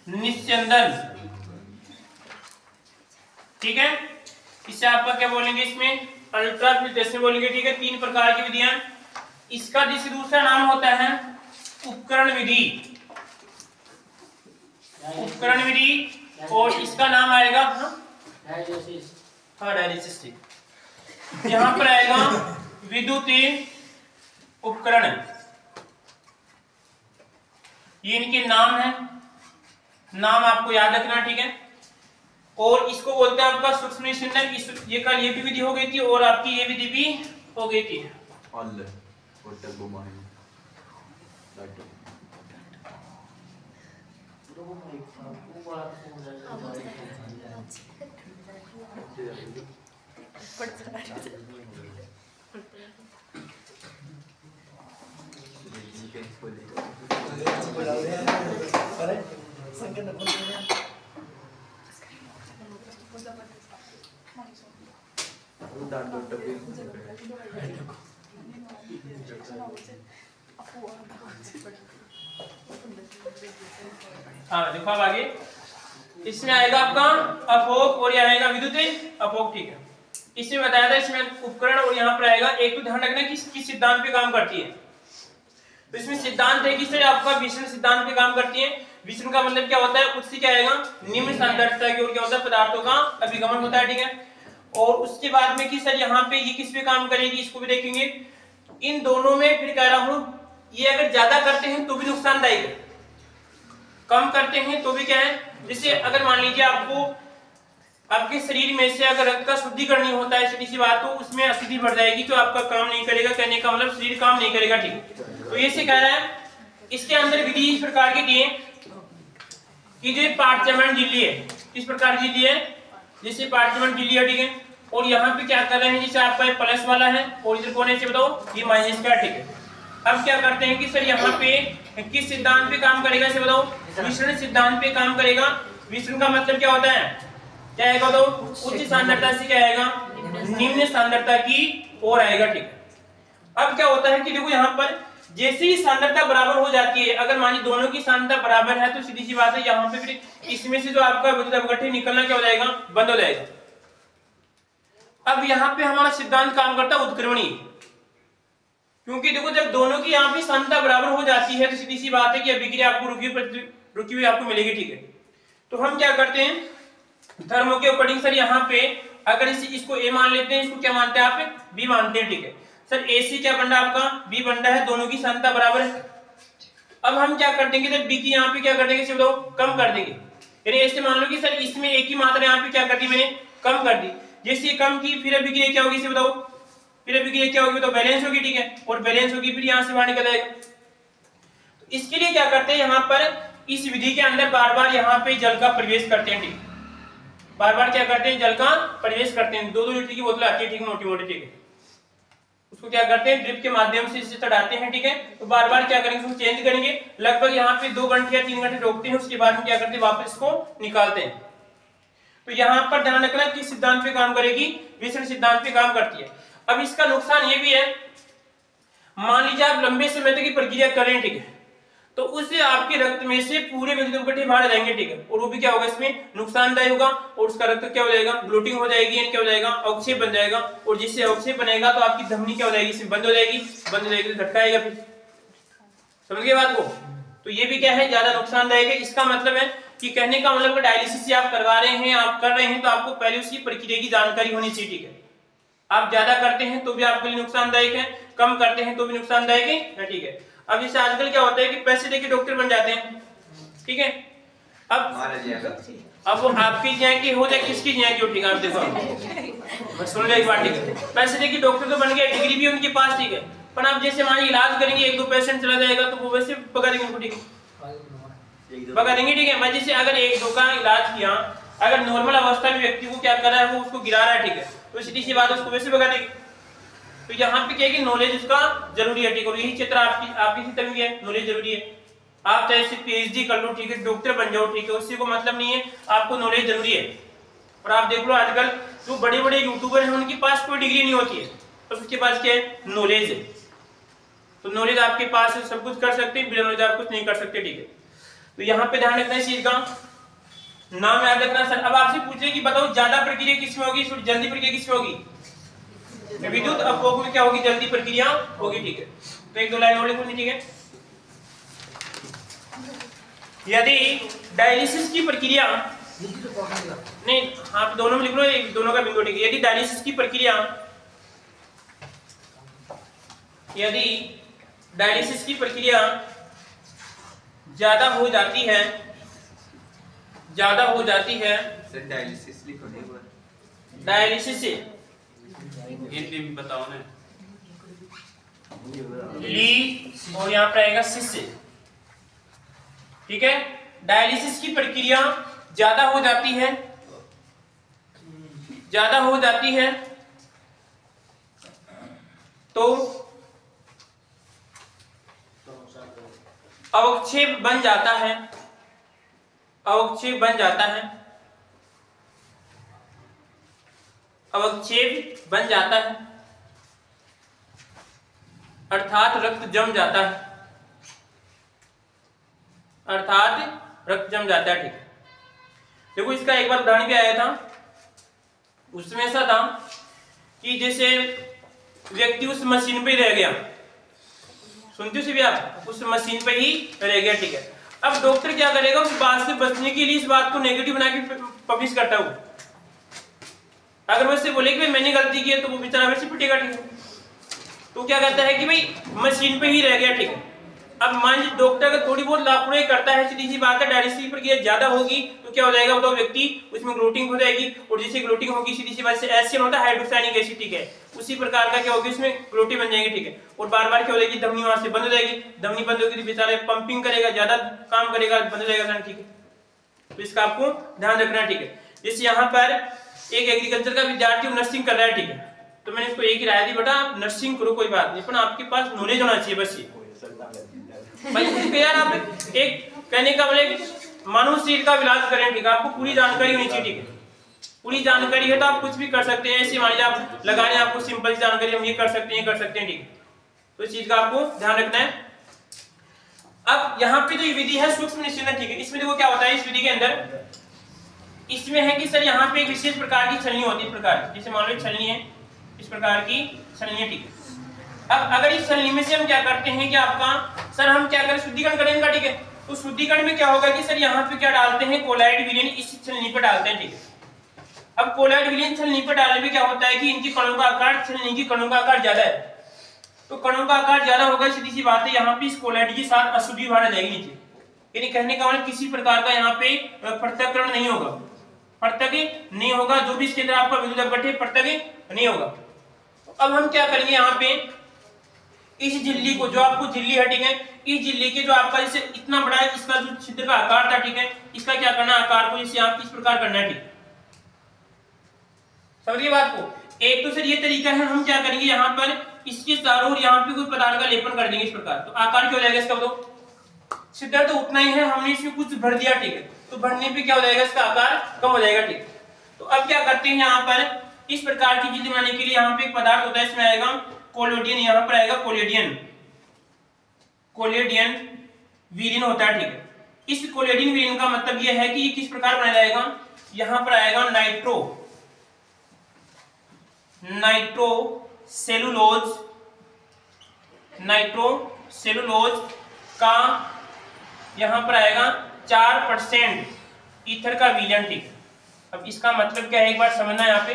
निस्यंदन, ठीक है। इससे आपका क्या बोलेंगे, इसमें अल्ट्राफिल्ट्रेशन बोलेंगे, ठीक है। 3 प्रकार की विधियां। इसका जिस दूसरा नाम होता है उपकरण विधि, उपकरण विधि, और इसका नाम आएगा डायलिसिस, यहाँ पर आएगा विद्युतीय उपकरण। ये इनके नाम है, नाम आपको याद रखना, ठीक है। और इसको बोलते हैं आपका सूक्ष्म निस्यंदन। ये कल ये भी विधि हो गई थी और आपकी ये विधि भी हो गई थी। हाँ देखो अब आगे इसमें आएगा आपका अपोक और यहाँ आएगा विद्युतीय अपोक, ठीक है। इसमें बताया था इसमें उपकरण और यहाँ पर आएगा। एक तो ध्यान रखना कि किस सिद्धांत पे काम करती है। तो इसमें सिद्धांत है कि सर आपका विसरण सिद्धांत पे काम करती है। विसरण का मतलब क्या होता है, उससे क्या आएगा, निम्न सांद्रता की ओर क्या होता है, पदार्थों का अभिगमन होता है, ठीक है। और उसके बाद में कि सर यहाँ पे ये किस पे काम करेगी, इसको भी देखेंगे। इन दोनों में फिर कह रहा हूँ, ये अगर ज्यादा करते हैं तो भी नुकसानदायक है, कम करते हैं तो भी क्या है। जैसे अगर मान लीजिए आपको आपके शरीर में से अगर रक्त का शुद्धिकरण नहीं होता है, सीधी सी बात, तो उसमें अशुद्धि बढ़ जाएगी, तो आपका काम नहीं करेगा। कहने का मतलब शरीर काम नहीं करेगा, ठीक। तो ये से कह रहा है इसके अंदर विधि इस प्रकार की दिए कि जो पार्चमेंट झिल्ली है, इस प्रकार की झिल्ली है, जैसे पार्चमेंट झिल्ली है, ठीक है। और यहाँ पे क्या कर रहे हैं, जैसे आपका ये प्लस वाला है और इधर कौन है इसे बताओ, ये माइनस का, ठीक है। अब क्या करते हैं कि सर यहाँ पे किस सिद्धांत पे काम करेगा इसे बताओ, विसरण सिद्धांत पे काम करेगा। विसरण का मतलब क्या होता है, क्या आएगा तो उच्च सांद्रता से क्या आएगा, निम्न सांद्रता की ओर आएगा, ठीक है। अब क्या होता है कि देखो यहाँ पर जैसे ही सांद्रता बराबर हो जाती है, अगर मान लीजिए दोनों की सांद्रता बराबर है, तो सीधी सी बात है यहाँ पे फिर इसमें से जो आपका विद्युत अपघट्य निकलना क्या हो जाएगा, बंद हो जाएगा। अब यहाँ पे हमारा सिद्धांत काम करता है उत्क्रमणी, क्योंकि देखो जब दोनों की यहाँ पे सांद्रता बराबर हो जाती है, तो सीधी सी बात है कि अभिक्रिया आपको रुकी हुई आपको मिलेगी, ठीक है। तो हम क्या करते हैं, धर्मों के अकॉर्डिंग सर यहाँ पे अगर इसको ए मान लेते हैं, इसको क्या मानते हैं आप, बी मानते हैं, ठीक है। सर ए सी क्या बन रहा है आपका, बी बन रहा है, दोनों की सांद्रता बराबर है। अब हम क्या कर देंगे, सर बी की यहाँ पे क्या कर देंगे, बताओ कम कर देंगे। यानी ऐसे मान लो कि सर इसमें एक ही मात्रा यहाँ पे क्या कर दी मैंने, कम कर दी। जैसे कम की फिर अभिक्रिया क्या होगी, बताओ फिर अभिक्रिया क्या होगी, तो बैलेंस होगी, ठीक है। और बैलेंस होगी फिर यहाँ से बाहर निकल जाएगा। तो इसके लिए क्या करते हैं, यहाँ पर इस विधि के अंदर बार बार यहाँ पे जल का प्रवेश करते हैं, ठीक, बार बार क्या करते हैं, जल का प्रवेश करते हैं। 2-2 लीटर की बोतल आती है, ठीक, मोटी मोटी, ठीक है। उसको क्या करते हैं, ड्रिप के माध्यम से इसे चढ़ाते हैं, ठीक है। तो बार बार क्या करेंगे, उसको चेंज करेंगे। लगभग यहाँ पे 2 घंटे या 3 घंटे रोकते हैं, उसके बाद में क्या करते हैं, वापस इसको निकालते हैं। तो यहाँ पर ध्यान रखना किस सिद्धांत पे काम करेगी, विसरण सिद्धांत पे काम करती है। अब इसका नुकसान ये भी है, मान लीजिए आप लंबे समय तक की प्रक्रिया करें, ठीक है, तो उससे आपके रक्त में से पूरे विद्युत अपघट्य बाहर जाएंगे, ठीक है। और वो भी क्या होगा, इसमें नुकसानदायक होगा, और उसका रक्त क्या हो जाएगा, ब्लोटिंग हो जाएगी, क्या हो जाएगा, अवक्षेप बन जाएगा। और जिससे अवक्षेप बनेगा तो आपकी धमनी क्या हो जाएगी, इसमें बंद हो जाएगी, बंद हो जाएगी तो झटका आएगा। फिर समझ गए बात को। तो ये भी क्या है, ज्यादा नुकसानदायक है। इसका मतलब है कि कहने का मतलब डायलिसिस आप करवा रहे हैं, आप कर रहे हैं, तो आपको पहले उसकी प्रक्रिया की जानकारी होनी चाहिए, ठीक है। आप ज्यादा करते हैं तो भी आपके लिए नुकसानदायक है, कम करते हैं तो भी नुकसानदायक है, ठीक है। अब जैसे आजकल क्या होता है कि पैसे देके डॉक्टर बन जाते हैं, ठीक है। अब वो आपकी जिया की हो जाए, किसकी जिया की हो, ठीक है। आप देखो सुन लो एक बात, ठीक है। पैसे देके डॉक्टर तो बन गया, डिग्री भी उनके पास, ठीक है। पर आप जैसे मान इलाज करेंगे, 1-2 पेशेंट चला जाएगा तो वो वैसे भगा देंगे उनको, ठीक है, भगा देंगे, ठीक है। मैं जैसे अगर 1-2 का इलाज किया, अगर नॉर्मल अवस्था में व्यक्ति को क्या कर रहा है, वो उसको गिरा रहा है, ठीक है, तो सीधी सी बात उसको वैसे भगा देंगे। तो यहाँ पे क्या है कि नॉलेज उसका जरूरी है, ठीक है। यही चित्र आपकी क्षेत्र में है, नॉलेज जरूरी है। आप चाहे सिर्फ पीएचडी कर लो, ठीक है, डॉक्टर बन जाओ, ठीक है, उससे को मतलब नहीं है, आपको नॉलेज जरूरी है। और आप देख लो आजकल जो बड़े-बड़े यूट्यूबर हैं, उनके पास कोई डिग्री नहीं होती है, तो उसके पास क्या है, नॉलेज है। तो नॉलेज आपके पास है, सब कुछ कर सकते हैं, बिना नॉलेज आप कुछ नहीं कर सकते, ठीक है। तो यहाँ पे ध्यान रखना है इस चीज का, नाम याद रखना सर। अब आपसे पूछे कि बताओ ज्यादा प्रक्रिया किसमें होगी, जल्दी प्रक्रिया किसमें होगी? विद्युत अपभोग में क्या होगी? जल्दी प्रक्रिया होगी, ठीक है। तो एक दो लाइन और लिखो, ठीक है। यदि डायलिसिस की प्रक्रिया नहीं, आप दोनों में लिख लो, दोनों का बिंदु, ठीक है। यदि डायलिसिस की प्रक्रिया, यदि डायलिसिस की प्रक्रिया ज्यादा हो जाती है, ज्यादा हो जाती है, डायलिसिस लिखो, डायलिसिस से बताओ ना, ली और यहाँ पर आएगा सिस से, ठीक है। डायलिसिस की प्रक्रिया ज्यादा हो जाती है, ज्यादा हो जाती है तो अवक्षेप बन जाता है, अवक्षेप बन जाता है, अवक्षेप बन जाता है, अर्थात रक्त जम जाता है, अर्थात रक्त जम जाता है, ठीक है। देखो इसका एक बार उदाहरण भी आया था, उसमें ऐसा था कि जैसे व्यक्ति उस मशीन पे रह गया, सुनते हो भी आप, उस मशीन पे ही रह गया, ठीक है। अब डॉक्टर क्या करेगा, उस बात से बचने के लिए इस बात को नेगेटिव बना के पब्लिश करता है। अगर वो इससे बोले कि भाई मैंने गलती की है, तो वो बेचारा वैसे पिटेगा, ठीक है। तो क्या कहता है कि भाई मशीन पे ही रह गया, ठीक है। अब मान लीजिए डॉक्टर अगर थोड़ी बहुत लापरवाही करता है, सीधी सी बात है, डायलिसिस की प्रक्रिया ज्यादा होगी तो क्या हो जाएगा बताओ, व्यक्ति उसमें ग्लोटिंग हो जाएगी, और जैसे ग्लोटिंग होगी सीधी सी बात से एसिड होता है हाइड्रोसायनिक एसिड, ठीक है, उसी प्रकार का क्या होगी, उसमें ग्लोटी बन जाएगी, ठीक है। और बार बार क्या हो जाएगी, धमनी वहां से बंद हो जाएगी, धमनी बंद होगी तो बेचारा पंपिंग करेगा, ज्यादा काम करेगा, बंद हो जाएगा, ठीक है। तो इसका आपको ध्यान रखना है, ठीक है। जैसे यहाँ पर एक एग्रीकल्चर का विद्यार्थी नर्सिंग कर रहा है, ठीक है, तो मैंने इसको एक ही राय दी, बेटा आप नर्सिंग करो, कोई बात नहीं, पर आपके पास नॉलेज होना चाहिए, बस ये भाई यार। आप एक कहने का मतलब मानव शरीर का इलाज करें, ठीक है, आपको पूरी जानकारी होनी चाहिए, ठीक है। पूरी जानकारी है तो आप कुछ भी कर सकते हैं, ऐसे मान लीजिए आप लगा रहे हैं, आपको सिंपल जानकारी, हम ये कर सकते हैं, ये कर सकते हैं, ठीक है। तो इस चीज का आपको ध्यान रखना है। अब यहाँ पे जो विधि है सूक्ष्म निस्सीदन, ठीक है, इसमें देखो क्या होता है इस विधि के अंदर, इसमें है कि सर यहाँ पे एक विशेष प्रकार की छलनी होती है, प्रकार जैसे मान लो छलनी है, इस प्रकार की छलनी है, ठीक है। अब अगर इस छलनी में से हम क्या करते हैं कि आपका सर हम क्या करें, शुद्धिकरण करें इनका, ठीक है। तो शुद्धिकरण में क्या होगा कि सर यहाँ पे क्या डालते हैं, कोलाइड विलयन इस छलनी पर डालते हैं, ठीक है। अब कोलाइड विलयन छलनी पर डालने में क्या होता है कि इनकी कणों का आकार, छलनी की कणों का आकार ज्यादा है, तो कणों का आकार ज्यादा होगा, सीधी सी बात है, यहाँ पे इस कोलाइड के साथ अशुद्धि बाहर आ जाएगी नीचे, यानी कहने का मतलब किसी प्रकार का यहाँ पे पृथक्करण नहीं होगा, पृथक नहीं होगा, जो भी इसके अंदर आपका विद्युत अपघट्ट है पृथक नहीं होगा। तो अब हम क्या करेंगे, यहाँ पे इस झिल्ली को, जो आपको झिल्ली है, ठीक है, इस झिल्ली के जो आपका जैसे इतना बड़ा है, इसका जो छिद्र का आकार था, ठीक है, इसका क्या करना, आकार को जैसे आप इस प्रकार करना है, ठीक, समझिए बात को। एक तो सर ये तरीका है, हम क्या करेंगे यहाँ पर इसके चारों ओर यहाँ पे कोई पदार्थ का लेपन कर देंगे इस प्रकार, तो आकार क्या हो जाएगा इसका, बताओ छिद्र तो उतना ही है, हमने इसमें कुछ भर दिया, ठीक है, तो भरने पे क्या हो जाएगा, इसका आकार कम हो जाएगा, ठीक। तो अब क्या करते हैं, यहाँ पर इस प्रकार की झिल्ली बनाने के लिए यहाँ पे एक पदार्थ होता है, इसमें आएगा कोलेडियन, यहाँ पर आएगा कोलेडियन, कोलेडियन विलीन होता है, ठीक है। इस कोलेडियन विलीन का मतलब यह है कि ये किस प्रकार बनाया जाएगा, यहाँ पर आएगा nitro, nitro cellulose, nitro cellulose का यहाँ पर आएगा 4% ईथर का विलयन, ठीक। अब इसका मतलब क्या है, एक बार समझना है यहाँ पे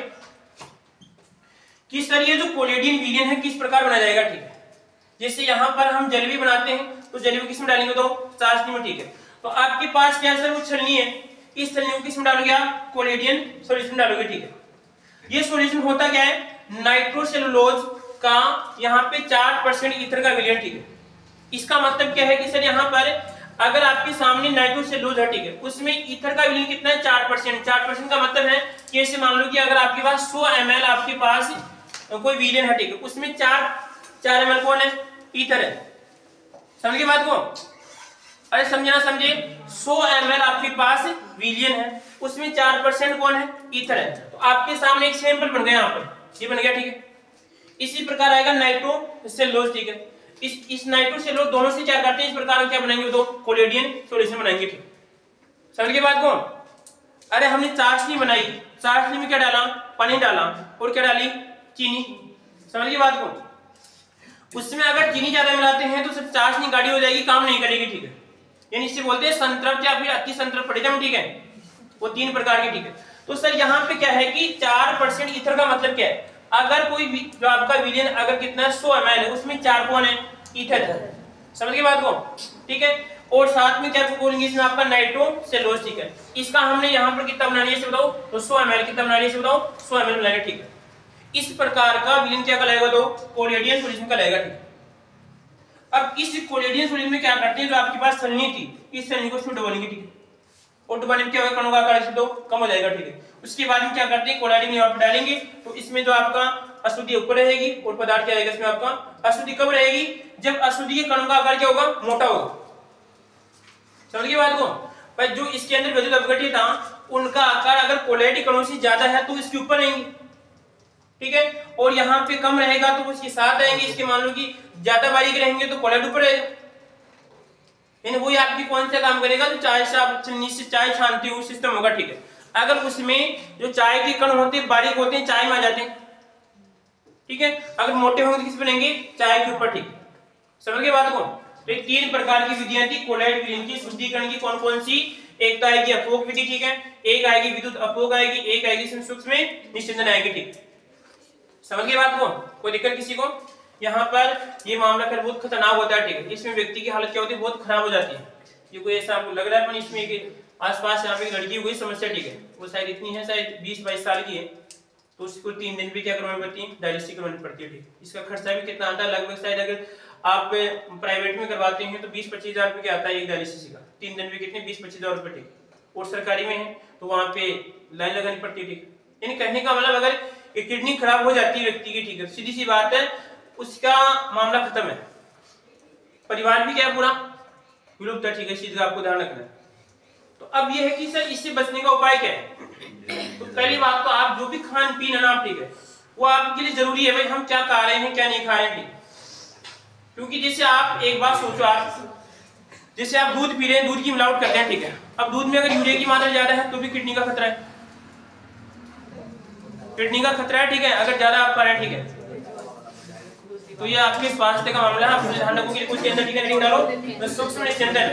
कि सर ये जो कोलेडियन विलयन है किस प्रकार बनाया जाएगा, ठीक है। जैसे यहाँ पर हम जलेबी बनाते हैं, तो जलेबी किसमें डालेंगे, तो चाशनी में, ठीक है। तो आपके पास क्या है सर, वो छलनी है, इस छलनी को किसमें डालोगे आप, कोलेडियन सॉल्यूशन डालोगे, ठीक है। ये सॉल्यूशन होता क्या है, नाइट्रोसेलुलोज का यहाँ पे 4% ईथर का विलयन, ठीक है। इसका मतलब क्या है कि सर यहाँ पर अगर आपके सामने नाइट्रोसेलुलोज है, ठीक है, उसमें ईथर का विलयन कितना है, 4%। 4% का मतलब है कि ऐसे मान लो कि अगर आपके पास 100 ml आपके पास कोई विलयन है, ठीक है, उसमें 4 ml कौन है, ईथर है, समझिए बात को, अरे समझे ना समझे, 100 ml आपके पास विलयन है, उसमें 4% कौन है, ईथर है। तो आपके सामने एक सैंपल बन गया, यहाँ पर ये बन गया, ठीक है। इसी प्रकार आएगा नाइट्रोसेलुलोज, ठीक है। इस नाइट्रोसेलुलोज दोनों से क्या करते हैं, इस प्रकार का क्या बनाएंगे, दो कोलेडियन सॉल्यूशन बनाएंगे। ठीक, समझ गए बात को? अरे हमने चाशनी बनाई, चाशनी में क्या डाला, पानी डाला और क्या डाली, चीनी। समझ गए बात को? उसमें अगर चीनी ज्यादा मिलाते हैं तो सिर्फ चाशनी गाढ़ी हो जाएगी, काम नहीं करेगी। ठीक है, यानी इसे बोलते हैं संतृप्त या फिर अति संतृप्त परिजम। ठीक है, वो 3 प्रकार के। ठीक है, तो सर यहाँ पे क्या है कि 4% ईथर का मतलब क्या है, अगर कोई जो आपका विलयन अगर कितना 100 ml है उसमें 4 कौन है, ईथर है। समझ गए बात को? ठीक है, और साथ में क्या बोलेंगे इसमें आपका नाइट्रोसेलुलोज। ठीक है, इसका हमने यहाँ पर कितना बना लिया बताओ, तो 100 ml कितना बना लिया बताओ, 100 ml बना लिया। ठीक है, इस प्रकार का विलयन क्या कहलाएगा, तो कोलेडियन सॉल्यूशन कहलाएगा। ठीक है, अब इस कोलेडियन सॉल्यूशन में क्या करते हैं, जो आपके पास छलनी थी इस छलनी को शुद्ध बनेंगे। ठीक है, और डुबाने में क्या होगा, कणों का आकार इससे तो कम हो जाएगा। ठीक है, उसके बाद में क्या करते हैं, कोलाइडिन यहाँ पर डालेंगे तो इसमें जो आपका अशुद्धि ऊपर रहेगी और पदार्थ क्या आएगा इसमें आपका, अशुद्धि कब रहेगी, जब अशुद्धि के कणों का आकार क्या होगा, मोटा होगा। समझ गए बात को? भाई जो इसके अंदर विद्युत अपघट्य था उनका आकार अगर कोलाइड कणों से ज्यादा है तो इसके ऊपर रहेंगे। ठीक है, और यहाँ पे कम रहेगा तो उसके साथ आएंगे। इसके मान लो कि ज्यादा बारीक रहेंगे तो कोलाइड ऊपर रहेगा। यानी वही आपकी कौन सा काम करेगा, तो चाय से आप छन्नी से चाय छानते हो सिस्टम होगा। ठीक है, अगर उसमें जो चाय के कण होते हैं बारीक होते हैं, चाय में आ जाते हैं। ठीक है, अगर मोटे होंगे तो किस बनेंगे, चाय के ऊपर। ठीक, समझ गए बात को? तो 3 प्रकार की विधियां थी कोलाइड विलयन की शुद्धिकरण की। कौन कौन सी, एक तो आएगी अपोग विधि। ठीक है, एक आएगी विद्युत अपोग आएगी, एक आएगी सूक्ष्म निस्यंदन आएगी। ठीक, समझ गए बात को? कोई दिक्कत किसी को? यहाँ पर ये मामला फिर बहुत खतरनाक होता है। ठीक है, इसमें व्यक्ति की हालत क्या होती है, बहुत खराब हो जाती है। ये कोई ऐसा आपको लग रहा है, पर इसमें एक आसपास यहाँ पे एक लड़की हुई समस्या। ठीक है, वो शायद इतनी है, शायद 20-22 साल की है, तो उसको 3 दिन भी क्या करवानी पड़ती है, डायलिसिस करवानी पड़ती है। ठीक, इसका खर्चा भी कितना आता है, लगभग शायद अगर आप प्राइवेट में करवाते हैं तो 20-25 हजार रुपए आता है एक डायलिसिस का। 3 दिन में कितने, 20-25 हजार रुपए। ठीक, और सरकारी में है तो वहां पे लाइन लगानी पड़ती है। ठीक, यानी कहने का मतलब अगर किडनी खराब हो जाती है व्यक्ति की, ठीक है, सीधी सी बात है, उसका मामला खत्म है, परिवार भी क्या पूरा विलुप्त है। ठीक है, इस चीज का आपको ध्यान रखना है। तो अब ये है कि सर इससे बचने का उपाय क्या है, तो पहली बात तो आप जो भी खान पीन है ना, ठीक है, वो आपके लिए जरूरी है। भाई हम क्या खा रहे हैं क्या नहीं खा रहे हैं, क्योंकि जैसे आप एक बात सोचो, आप जैसे आप दूध पी रहे हैं, दूध की मिलावट करते हैं। ठीक है, अब दूध में अगर यूरिया की मात्रा ज्यादा है तो भी किडनी का खतरा है, किडनी का खतरा है। ठीक है, अगर ज्यादा आप खा रहे हैं। ठीक है, तो ये आपके स्वास्थ्य का मामला है, आप मुझे ध्यान रखोगे। कुछ के अंदर ठीक है रीडिंग डालो, तो सूक्ष्म निस्यंदन,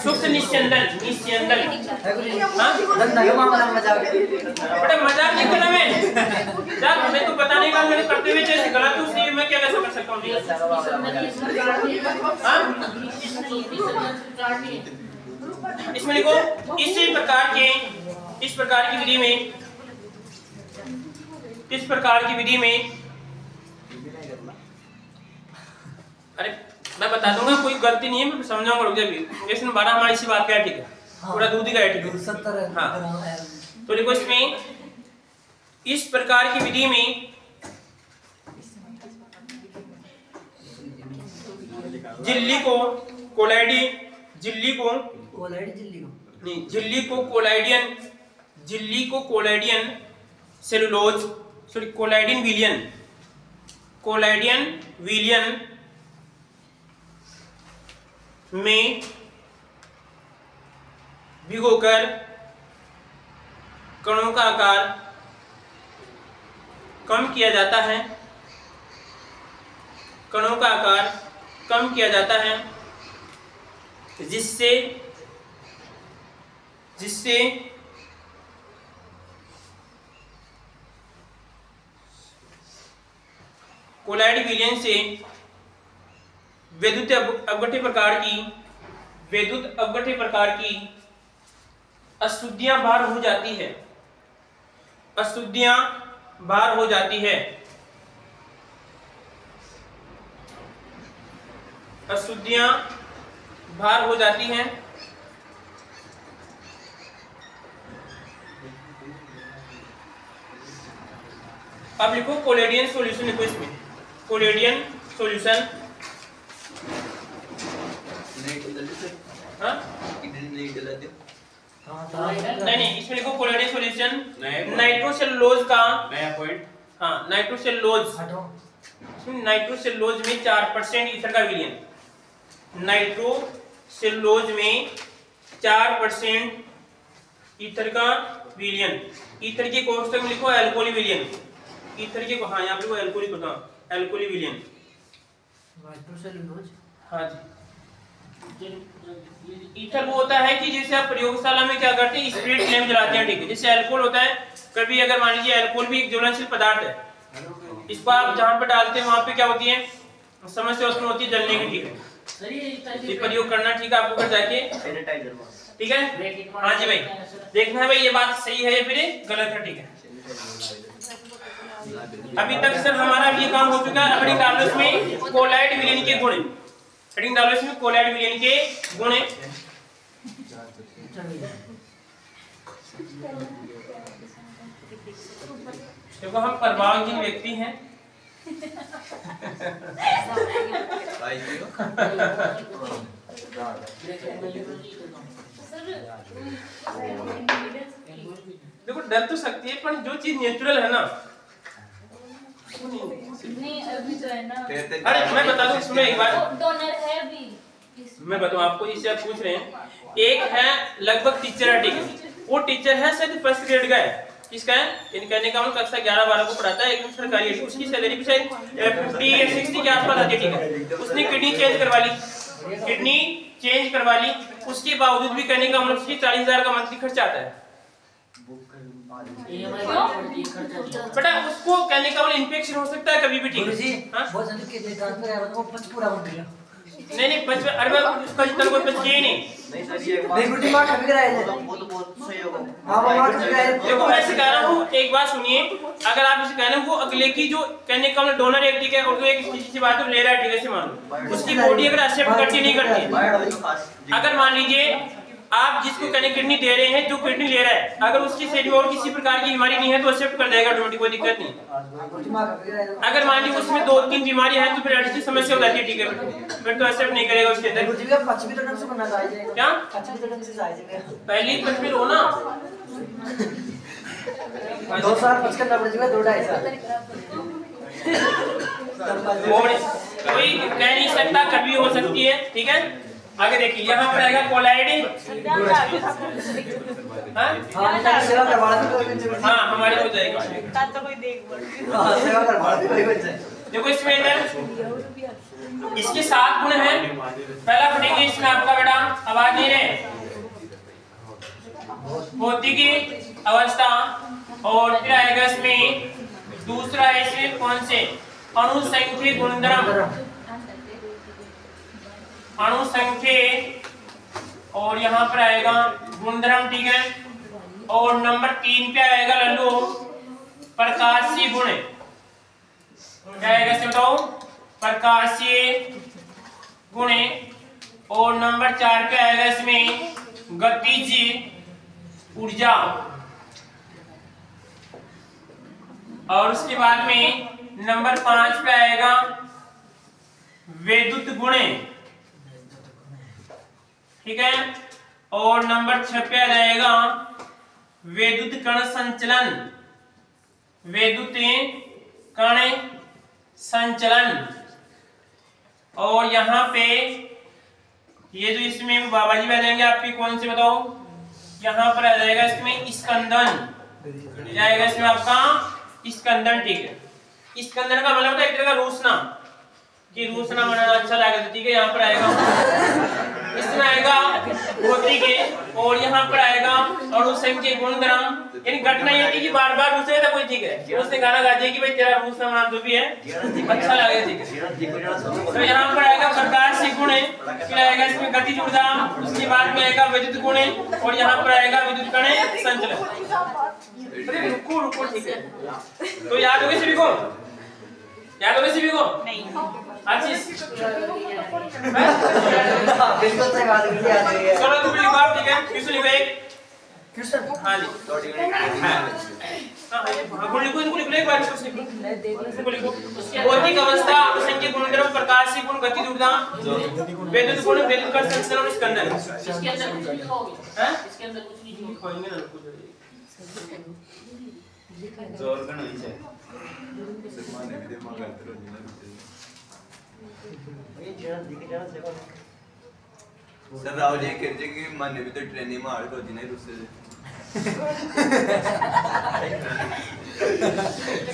सूक्ष्म निस्यंदन, निस्यंदन, हां बड़ा मजाक नहीं करना मैं यार, हमें तो पता नहीं, मैंने करते हुए जैसे गलत हूं, इसलिए मैं क्या कैसे कर सकता हूं। हां इसमें लिखो, इस प्रकार की विधि में, इस प्रकार की विधि में, अरे मैं बता दूंगा, कोई गलती नहीं है, मैं समझाऊंगा, रुक जाइए। क्वेश्चन 12 हमारी इसी बात का है। ठीक है, पूरा दूध ही का है। ठीक है, हाँ, तो देखो इसमें इस प्रकार की विधि में झिल्ली को कोलाइडी, झिल्ली को नहीं, झिल्ली को कोलाइडियन, झिल्ली को कोलाइडियन सेलुलोज, सॉरी कोलाइडिन विलियन, कोलाइडियन विलियन में भिगोकर कणों का आकार कम किया जाता है, कणों का आकार कम किया जाता है, जिससे कोलाइड विलयन से विद्युत अपघट्य प्रकार की अशुद्धियां बाहर हो जाती है, अशुद्धियां बाहर हो जाती है, अशुद्धियां बाहर हो जाती हैं। अब लिखो कोलेडियन सॉल्यूशन, लिखो इसमें कोलेडियन सॉल्यूशन। हाँ नहीं, इसमें लिखो कोलेडियन सॉल्यूशन नाइट्रोसेलुलोज का नया पॉइंट। हाँ नाइट्रोसेलुलोज, इसमें नाइट्रोसेलुलोज में 4% ईथर का विलयन, नाइट्रोसेलुलोज में 4% ईथर का विलयन। ईथर के कोष्ठक में लिखो अल्कोहली विलयन, ईथर के, हाँ यहाँ पे लिखो अल्कोहली होता, अल्कोहली विलयन। नाइट्रोसेलुलोज, हाँ जी। ईथर वो होता है कि जैसे आप प्रयोगशाला में क्या करते हैं, स्पिरिट फ्लेम जलाते हैं, ठीक है। जैसे अल्कोहल होता है, कभी अगर मान लीजिए अल्कोहल भी एक ज्वलनशील पदार्थ है, इसको आप जहाँ पे डालते हैं वहाँ पे क्या होती है, समस्या उसमें होती है जलने की, ठीक है। ये प्रयोग करना, ठीक है, आपको घर जाके, ठीक है। हाँ जी भाई, देखना है भाई ये बात सही है या फिर गलत है, ठीक है। अभी तक सर हमारा ये काम हो चुका है। अपनी डालोस में कोलाइड विलयन के गुण, हेडिंग डालोस में कोलाइड विलयन के गुण है। देखो हम प्रभावहीन व्यक्ति हैं, देखो डर तो सकती है पर जो चीज नेचुरल है ना, नहीं अभी तो है ना। अरे मैं बता दूं, सुनो एक बार, डोनर है अभी, मैं बताऊं आपको, इससे आप पूछ रहे हैं। एक है लगभग टीचर है, ठीक है, वो टीचर है शायद फर्स्ट ग्रेड का है, किसका है, इन कहने का मतलब कक्षा 11-12 को पढ़ाता है, एकदम सरकारी है, उसकी सैलरी भी शायद 50 या 60 के आसपास आती है, ठीक है। उसने किडनी चेंज करवा ली, किडनी चेंज करवा ली, उसके बावजूद भी कहने का मतलब उसकी 40,000 का मंथली खर्चा आता है। बेटा उसको कहने का मतलब इन्फेक्शन हो सकता है कभी भी, ठीक है। नहीं पंच, अरे उसका जितना कोई पंच ही नहीं। देखो मैं सिखा रहा हूँ, एक बात सुनिए, अगर आप इसे कहना वो अगले की जो कहने का मतलब डोनर है, ठीक है, और जो एक किसी बात ले रहा है, ठीक है, मान लो उसकी बॉडी अगर एक्सेप्ट करती नहीं करती, अगर मान लीजिए आप जिसको कहने किडनी दे रहे हैं, जो किडनी ले रहा है, अगर उसकी शरीर और किसी प्रकार की बीमारी नहीं है तो एक्सेप्ट कर देगा ऑटोमेटिक, कोई दिक्कत नहीं। अगर मान लीजिए उसमें 2-3 बीमारी है तो फिर ऐसी समस्या हो जाती है, ठीक है, फिर तो एक्सेप्ट नहीं करेगा उसके अंदर। क्या पहली पचपन हो ना, 2 साल 5 करना पड़ जाएगा, 2-2.5 साल। कोई कह नहीं सकता, कभी हो सकती है, ठीक है। आगे देखिए, यहाँ पर आएगा कोलाइड, हाँ हमारे हो जाएगा, देखो इसमें अंदर इसके 7 गुण हैं। पहला पढ़ेंगे इसमें आपका बेटा, आवाज नहीं रहे, भौतिकी अवस्था, और फिर आएगा इसमें दूसरा है इसमें कौन से, अणुसंख्यक गुणधर्म, अणुसंख्यक, और यहाँ पर आएगा गुणधर्म, ठीक है। और नंबर 3 पे आएगा लल्लू प्रकाशीय गुण, क्या आएगा इसमें बताओ, प्रकाशीय गुण। और नंबर 4 पे आएगा इसमें गतिज ऊर्जा, और उसके बाद में नंबर 5 पे आएगा वैद्युत गुण, ठीक है। और नंबर 6 पे आ जाएगा वैद्युत कण संचलन, वैद्युत कण संचलन। और यहाँ पे ये जो इसमें बाबा जी आ जाएंगे आपके, कौन से बताओ, यहाँ पर आ जाएगा इसमें स्कंदन, जाएगा इसमें आपका स्कंदन, ठीक है। स्कंदन का मतलब होता है एक तरह का रूसना, कि रूसना बनाना अच्छा लगेगा, ठीक है। यहाँ पर आएगा इसमें आएगा भौतिक, और यहाँ पर आएगा अणुसंख्यक गुणधर्म, यानी घटना ये थी कि बार-बार रूस था कोई, ठीक है, उसने गाना गा दिया कि भाई तेरा रूसना बनाना जो भी है अच्छा लगेगा, ठीक है। तो यहाँ पर आएगा प्रकाशीय गुण, फिर आएगा इसमें गतिज ऊर्जा, उसके बाद में आएगा वैद्युत गुण, और यहाँ पर आएगा विद्युत कण संचलन। अरे रुको, ठीक है, तो याद होगा सभी को, याद होगा सभी को, नहीं बिल्कुल सही बात है। चलो तुम लिखो आप, ठीक है, किसको लिखो एक, हाँ जी, गुण लिखो, इनको लिखो एक बार, इसको लिखो, भौतिक अवस्था, अणुसंख्यक गुणधर्म, प्रकाशीय गुण, गतिज ऊर्जा, वैद्युत गुण, वैद्युत कण संचलन और स्कंदन। इसके अंदर कुछ लिखोगे, हैं, इसके अंदर कुछ नहीं लिखोगे ना, कुछ जोर का नहीं है, सर राहुल ये कहते कि मन भी तो ट्रेनिंग में आड़ को जिने रुस्से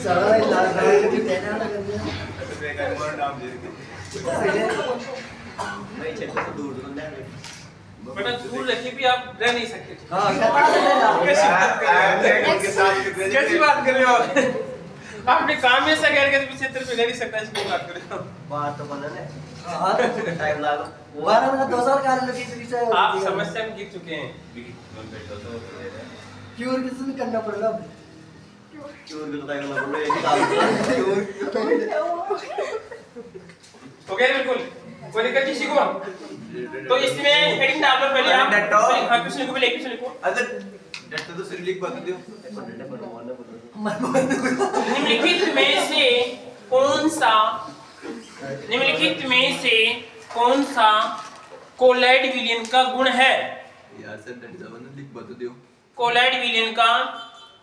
सारा लाल लाल की ट्रेन आना कर दिया बेकार मोर नाम दे के नहीं क्षेत्र से दूर दूर ले बेटा दूर रखे भी आप रह नहीं सकते। हां कैसी बात कर रहे हो आपने काम में ऐसा कह के क्षेत्र पे रह नहीं सकता, इसकी बात कर रहे हो। बात तो बना ले टाइम लागो वाला में 2 साल कार्य लगी से आप समस्या में गिर चुके हैं। क्योर किसी में करना पड़ेगा क्योर भी तो टाइम लागो ये काम हो गया बिल्कुल, कोई दिक्कत किसी को? तो इसमें हेडिंग डाल लो पहले आप। हां क्वेश्चन लिखो, पहले क्वेश्चन लिखो। अगर डेट तो सिर्फ लिख बता दियो। निम्नलिखित में से कौन सा कोलॉइड विलयन का गुण है? यार सर डेट जवन लिख बता दियो। कोलॉइड विलयन का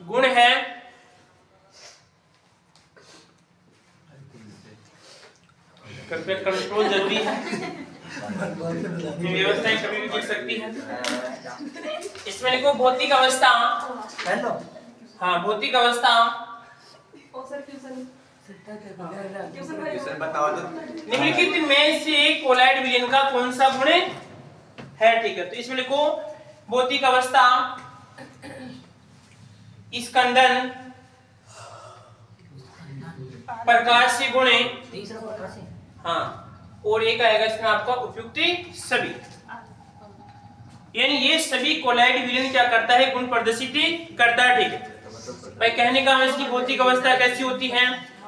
गुण है कृपया कंट्रोल जरूरी है, व्यवस्थाएं कभी भी गिर सकती है। इसमें लिखो भौतिक अवस्था। हेलो हाँ भौतिक अवस्था। क्वेश्चन बताओ तो। निम्नलिखित में से कोलॉइड विलयन का कौन सा गुण है? ठीक है, तो इसमें लिखो भौतिक अवस्था, स्कंदन, प्रकाश से गुणे, तीसरा प्रकार से हाँ, और एक आएगा इसमें आपका उपयुक्ति सभी। यानी ये सभी कोलॉइड विलयन क्या करता है? गुण प्रदर्शित करता है। ठीक है भाई, कहने का मतलब इसकी भौतिक अवस्था कैसी होती है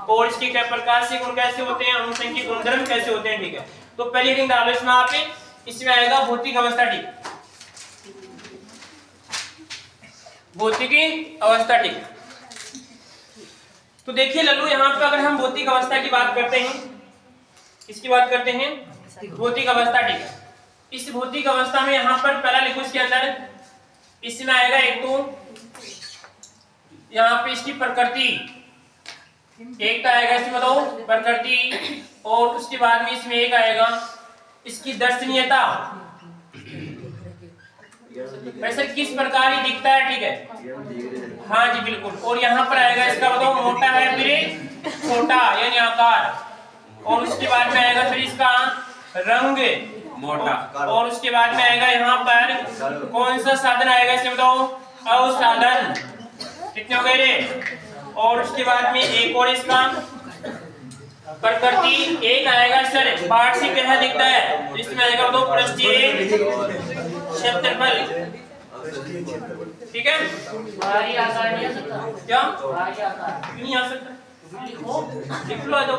और इसके क्या प्रकाश से गुण कैसे होते हैं, अनुसंख्यिक गुणधर्म कैसे होते हैं। ठीक है, तो पहली हेडिंग डालो इसमें आप, इसमें आएगा भौतिक अवस्था। ठीक, भौतिक अवस्था। ठीक, तो देखिए लल्लू यहाँ पे अगर हम भौतिक अवस्था की बात करते हैं, किसकी बात करते हैं? भौतिक अवस्था। ठीक है, इस भौतिक अवस्था में यहाँ पर पहला लिखो इसके अंदर, इसमें आएगा एक तो यहाँ पे इसकी प्रकृति, एक तो आएगा इसमें बताओ प्रकृति, और उसके बाद में इसमें एक आएगा इसकी दर्शनीयता, वैसे किस प्रकार ही दिखता है। ठीक है, हाँ जी बिल्कुल, और यहाँ पर आएगा इसका बताओ मोटा है फिर छोटा यानी आकार, और उसके बाद में आएगा फिर इसका रंग मोटा, और उसके बाद में आएगा यहाँ पर कौन सा साधन आएगा इसमें बताओ? अवसाधन। कितने हो गए रे? और उसके बाद में एक और इसका प्रकृति, एक आएगा सर पाठ से क्या दिखता है, तो इसमें आएगा तो पृष्ठीय क्षेत्रफल। ठीक है, भारी आकार नहीं आ सकता क्या भारी आकार नहीं आ सकता? लिख लो दो।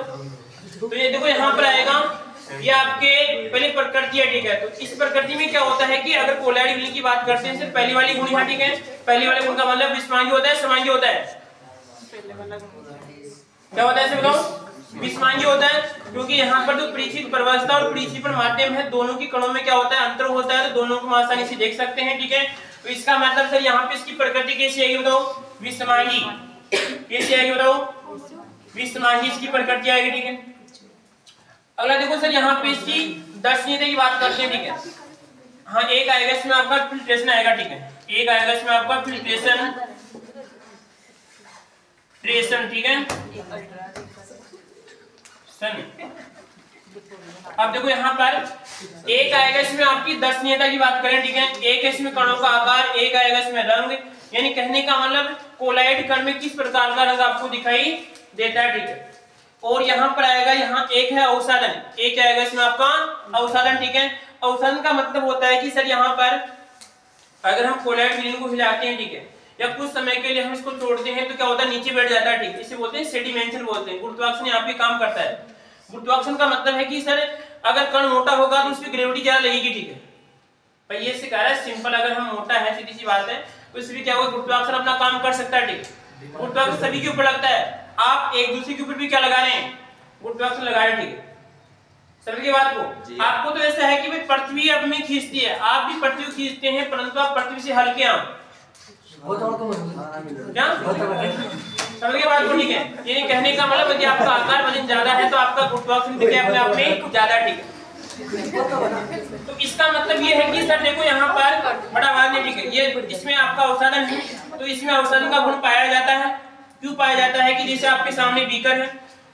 तो ये देखो यहाँ पर आएगा ये आपके पहले प्रकृति है। ठीक है, तो इस प्रकृति में क्या होता है कि अगर कोलॉइड विलयन की बात करते हैं, सिर्फ पहली वाली गुण है। ठीक है, पहली वाले गुण का मतलब विषमांगी होता है, समांगी होता है। क्या होता है इसे बताओ? विषमांगी होता है, क्योंकि यहाँ पर जो परिचित प्रवस्था और परिचित माध्यम है, दोनों की कणों में क्या होता है? अंतर होता है, तो दोनों को आसानी से देख सकते हैं। ठीक है, तो इसका मतलब सर यहाँ पे इसकी प्रकृति कैसी आएगी बताओ? विषमांगी। कैसी आएगी बताओ? विषमांगी इसकी प्रकृति आएगी। ठीक है, अगला देखो सर यहाँ पे इसकी दर्शनीयता की बात करते हैं। ठीक है, हाँ एक आएगा इसमें आपका फिल्ट्रेशन आएगा। ठीक है, एक आएगा इसमें आपका फिल्ट्रेशन। ठीक है, अब देखो यहाँ पर एक आएगा इसमें आपकी दर्शनीयता की बात करें। ठीक है, एक है इसमें कणों का आकार, एक आएगा इसमें रंग, यानी कहने का मतलब कोलॉइड कण में किस प्रकार का रंग आपको दिखाई देता है। ठीक है, और यहाँ पर आएगा, यहाँ एक है अवसाधन, एक आएगा इसमें आपका अवसाधन। ठीक है, अवसाधन का मतलब होता है कि सर यहाँ पर अगर हम कोलॉइड विलयन को हिलाते हैं, ठीक है, या कुछ समय के लिए हम इसको तोड़ते हैं, तो क्या होता है? नीचे बैठ जाता है। ठीक है, इसे बोलते हैं सेडिमेंशन बोलते हैं। गुरुत्वाकर्षण यहाँ पे काम करता है। गुरुत्वाकर्षण का मतलब है कि सर अगर कण मोटा होगा तो उसकी ग्रेविटी ज्यादा लगेगी। ठीक है भाई, ये सिखा रहा है सिंपल, अगर हम मोटा है सीधी सी बात है तो इसमें क्या होगा? गुरुत्वाकर्षण अपना काम कर सकता है। ठीक है, गुरुत्वाकर्षण सभी के ऊपर लगता है, आप एक दूसरे के ऊपर भी क्या लगा रहे हैं? गुरुत्वाकर्षण लगा रहे हैं। ठीक है, समझ गए बात को? आपको तो ऐसा है कि भाई पृथ्वी अब में खींचती है, आप भी पृथ्वी को खींचते हैं, परंतु आप पृथ्वी से हल्के हैं। वो तो क्या समझ गए बात को? ठीक है, ये कहने का मतलब यदि आपका आकार वजन ज्यादा है तो आपका गुरुत्वाकर्षण देखिए अपने आप में ज्यादा, ठीक है। तो इसका मतलब ये है कि सर देखो यहाँ पर बड़ा आवाज नहीं, ठीक है, ये इसमें आपका अवसादन है, तो इसमें अवसादन का गुण पाया जाता है। क्यों पाया जाता है कि जैसे आपके सामने बीकर है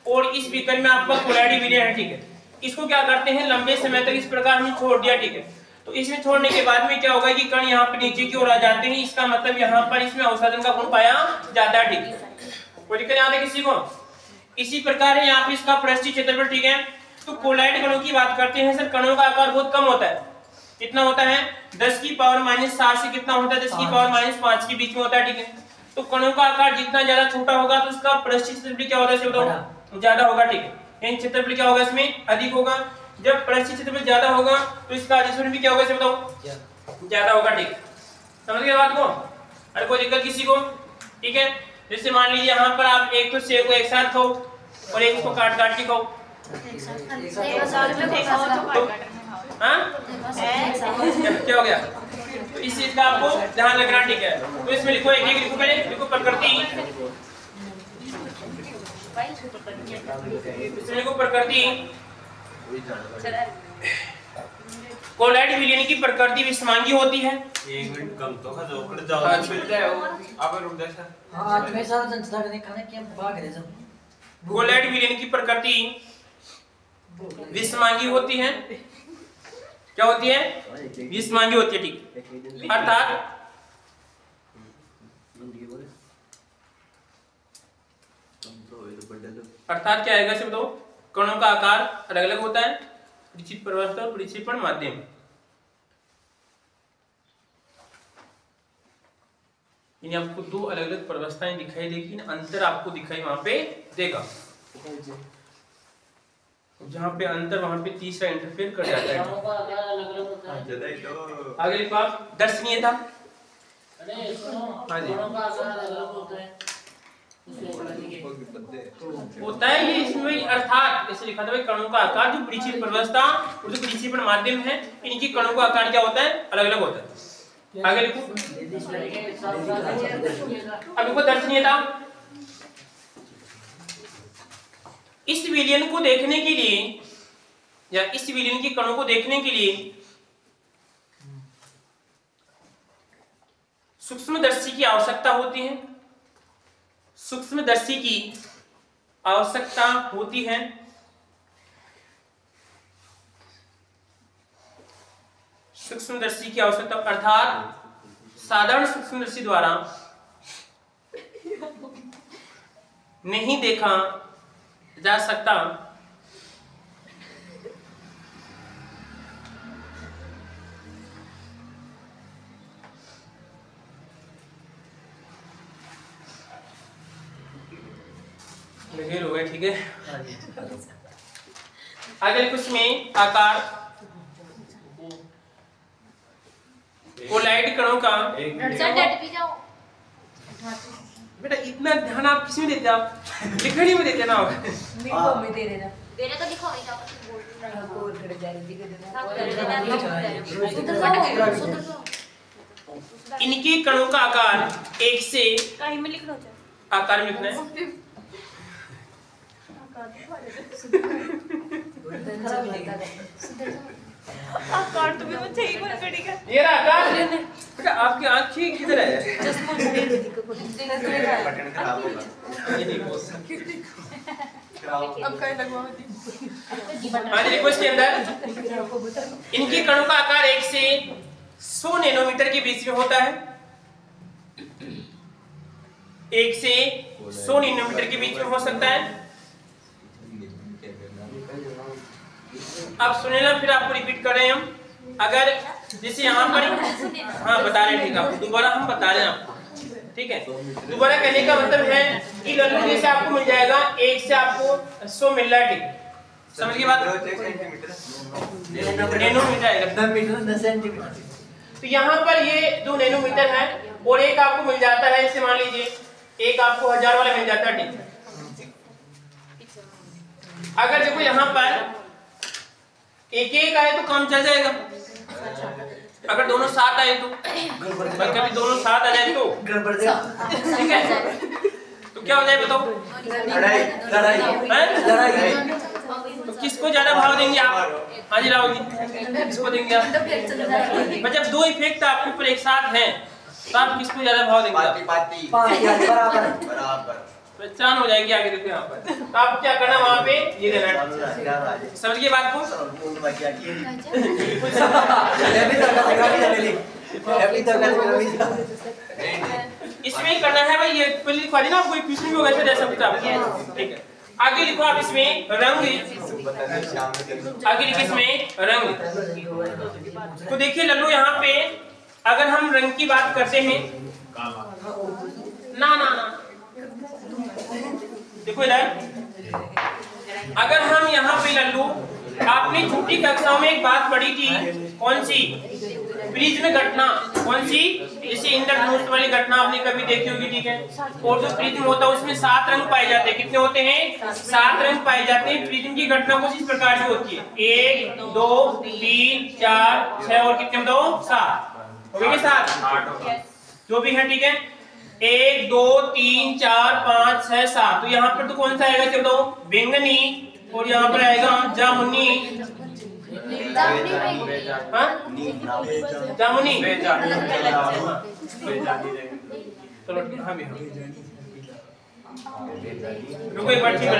और इस बीकर में आपका कोलाइड विलयन है, ठीक है, इसको क्या करते हैं लंबे समय तक इस प्रकार हमने छोड़ दिया, ठीक है, तो इसमें छोड़ने के बाद में क्या होगा कि कण यहाँ पे नीचे की ओर आ जाते हैं, इसका मतलब यहाँ पर इसमें अवसादन का गुण पाया जाता है, ठीक है। कोई दिक्कत याद है किसी को? इसी प्रकार है यहाँ पे इसका पृष्ठीय क्षेत्रफल, ठीक है। तो कोलाइड कणों की बात करते हैं सर, कणों का आकार बहुत कम होता है, कितना होता है 10 की पावर -7 से कितना होता है 10 की पावर -5 के बीच में होता है, ठीक है। तो कणों का आकार जितना ज्यादा छोटा होगा तो उसका पृष्ठीय क्षेत्रफल क्या होता है बताओ, ज्यादा होगा, ठीक है, यानी क्षेत्रफल क्या होगा इसमें अधिक होगा। जब पृष्ठीय क्षेत्रफल ज्यादा होगा तो इसका आयतन भी क्या होगा इसे बताओ, ज्यादा होगा, ठीक है। समझ गए बात को? अरे कोई दिक्कत किसी को? ठीक है, जैसे मान लीजिए यहाँ पर आप एक तो सेब को एक साथ खाओ और एक को काट काट के खाओ, हाँ क्या हो गया? तो इस चीज का आपको ध्यान रखना, ठीक है। तो इसमें लिखो एक एक लिखो, पहले लिखो प्रकृति, इसमें लिखो प्रकृति। कोलाइड विलयन की प्रकृति विषमांगी होती है। एक मिनट कम तो खा दो, कर जाओ मिल जाए वो आप रुक जा सर। हां आज मैं सारा संस्था करने खाना क्या भाग रहे सब। कोलाइड विलयन की प्रकृति विषमांगी होती है। क्या होती है? विषमांगी होती है, ठीक। अर्थात क्या आएगा इसे बताओ, कणों का आकार अलग अलग होता है, परिचित प्रवस्था और परिक्षेपण माध्यम। इन्हें आपको दो अलग अलग प्रवस्थाएं दिखाई देगी, अंतर आपको दिखाई वहां पे देगा, जहां पे अंतर वहां पे तीसरा इंटरफेयर कर जाता है। आगे लिखो आप दर्शनीयता। हाँ जी होता है ये इसमें, अर्थात जैसे लिखा था भाई कणों का आकार जो परिचित प्रवस्था और जो परिक्षेपण माध्यम है, इनकी कणों का आकार क्या होता है, अलग अलग होता है। आगे लिखो, अब लिखो दर्शनीयता। इस विलयन को देखने के लिए या इस विलयन की कणों को देखने के लिए सूक्ष्मदर्शी की आवश्यकता होती है। सूक्ष्मदर्शी की आवश्यकता होती है। सूक्ष्मदर्शी की आवश्यकता अर्थात साधारण सूक्ष्मदर्शी द्वारा नहीं देखा जा सकता हो गए, ठीक है। आगे कुछ में आकार कोलाइड कणों का बेटा इतना ध्यान आप किसमें देते, आप लिखने में देते ना, इनके कणों का आकार एक से आकार में लिखना है। आकार तो भी वो चाहिए कोई करेगा। ये रहा आकार बेटा, आपकी आँखें किधर है? अब कहीं लगवा दी। हाँ देखो इसके अंदर इनके कणों का आकार 1 से 100 नैनोमीटर के बीच में होता है। 1 से 100 नैनोमीटर के बीच में हो सकता है। अब सुने ना, फिर आपको रिपीट कर रहे हैं हम। अगर जैसे यहाँ पर हाँ बता रहे हैं, ठीक है, दोबारा हम बता रहे हैं आपको, ठीक है। दोबारा कहने का मतलब है कि लगभग जैसे आपको मिल जाएगा 1 से आपको 100 मिल रहा है, ठीक, समझ गए बात? नैनोमीटर आएगा 10 मीटर 10 सेंटीमीटर। तो यहाँ पर ये 2 नैनोमीटर है और एक आपको मिल जाता है, जैसे मान लीजिए एक आपको 1000 वाला मिल जाता है, ठीक। अगर देखो यहाँ पर एक एक आए तो काम चल जाएगा, अगर दोनों साथ आए तो, कभी दोनों साथ आ जाए तो गड़बड़ जाएगा, ठीक है। तो क्या हो जाए बताओ? लड़ाई। तो किसको ज्यादा भाव देंगे आप? हाँ जी राहुल जी, किसको देंगे आप? मतलब दो इफेक्ट आपके ऊपर एक साथ हैं, तो आप किसको ज्यादा भाव देंगे? पहचान हो जाएगी आगे देखो यहाँ पर। तो आप क्या करना वहाँ पे ये देना, समझिए बात को। इसमें करना है भाई, ये पहले लिखवा देना, कोई क्वेश्चन भी होगा ऐसा दे सकते आप, ठीक है। आगे लिखो आप इसमें रंग, आगे लिखो इसमें रंग। तो देखिए लल्लू यहाँ पे अगर हम रंग की बात करते हैं, ना ना ना देखो इधर, अगर हम यहाँ पे लल्लू, आपने छुट्टी कक्षाओं में एक बात पढ़ी थी, कौन सी? प्रिज्म घटना। कौन सी? जैसे इंद्रधनुष वाली घटना आपने कभी देखी होगी, ठीक है। और जो प्रिज्म होता है उसमें 7 रंग पाए जाते हैं। कितने होते हैं? 7 रंग पाए जाते हैं। प्रिज्म की घटना कुछ इस प्रकार से होती है, 1 2 3 4 6 और कितने बताओ? 7 हो गए, 7 जो भी है, ठीक है। 1 2 3 4 5 6 7। तो यहाँ पर तो कौन सा आएगा बताओ? बैंगनी। और यहाँ पर आएगा जामुनी। जामुनी। चलो हाँ भी, रुको एक बार, ठीक है।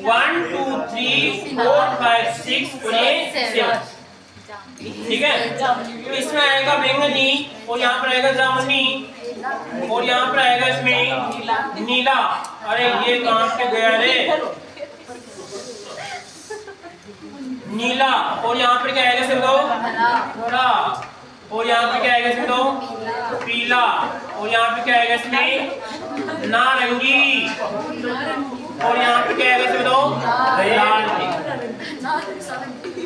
1 2 3 4 5 6 7, ठीक है। इसमें आएगा बैंगनी और यहाँ पर आएगा जामुनी और यहाँ पर आएगा इसमें नीला। अरे ये कहाँ पे गया रे? नीला। और यहाँ पर क्या आएगा इसमें दो? हरा। और यहाँ पे क्या आएगा इसमें दो? पीला। और यहाँ पे क्या आएगा इसमें? नारंगी। और यहाँ पे क्या आएगा इसमें दो? लाल।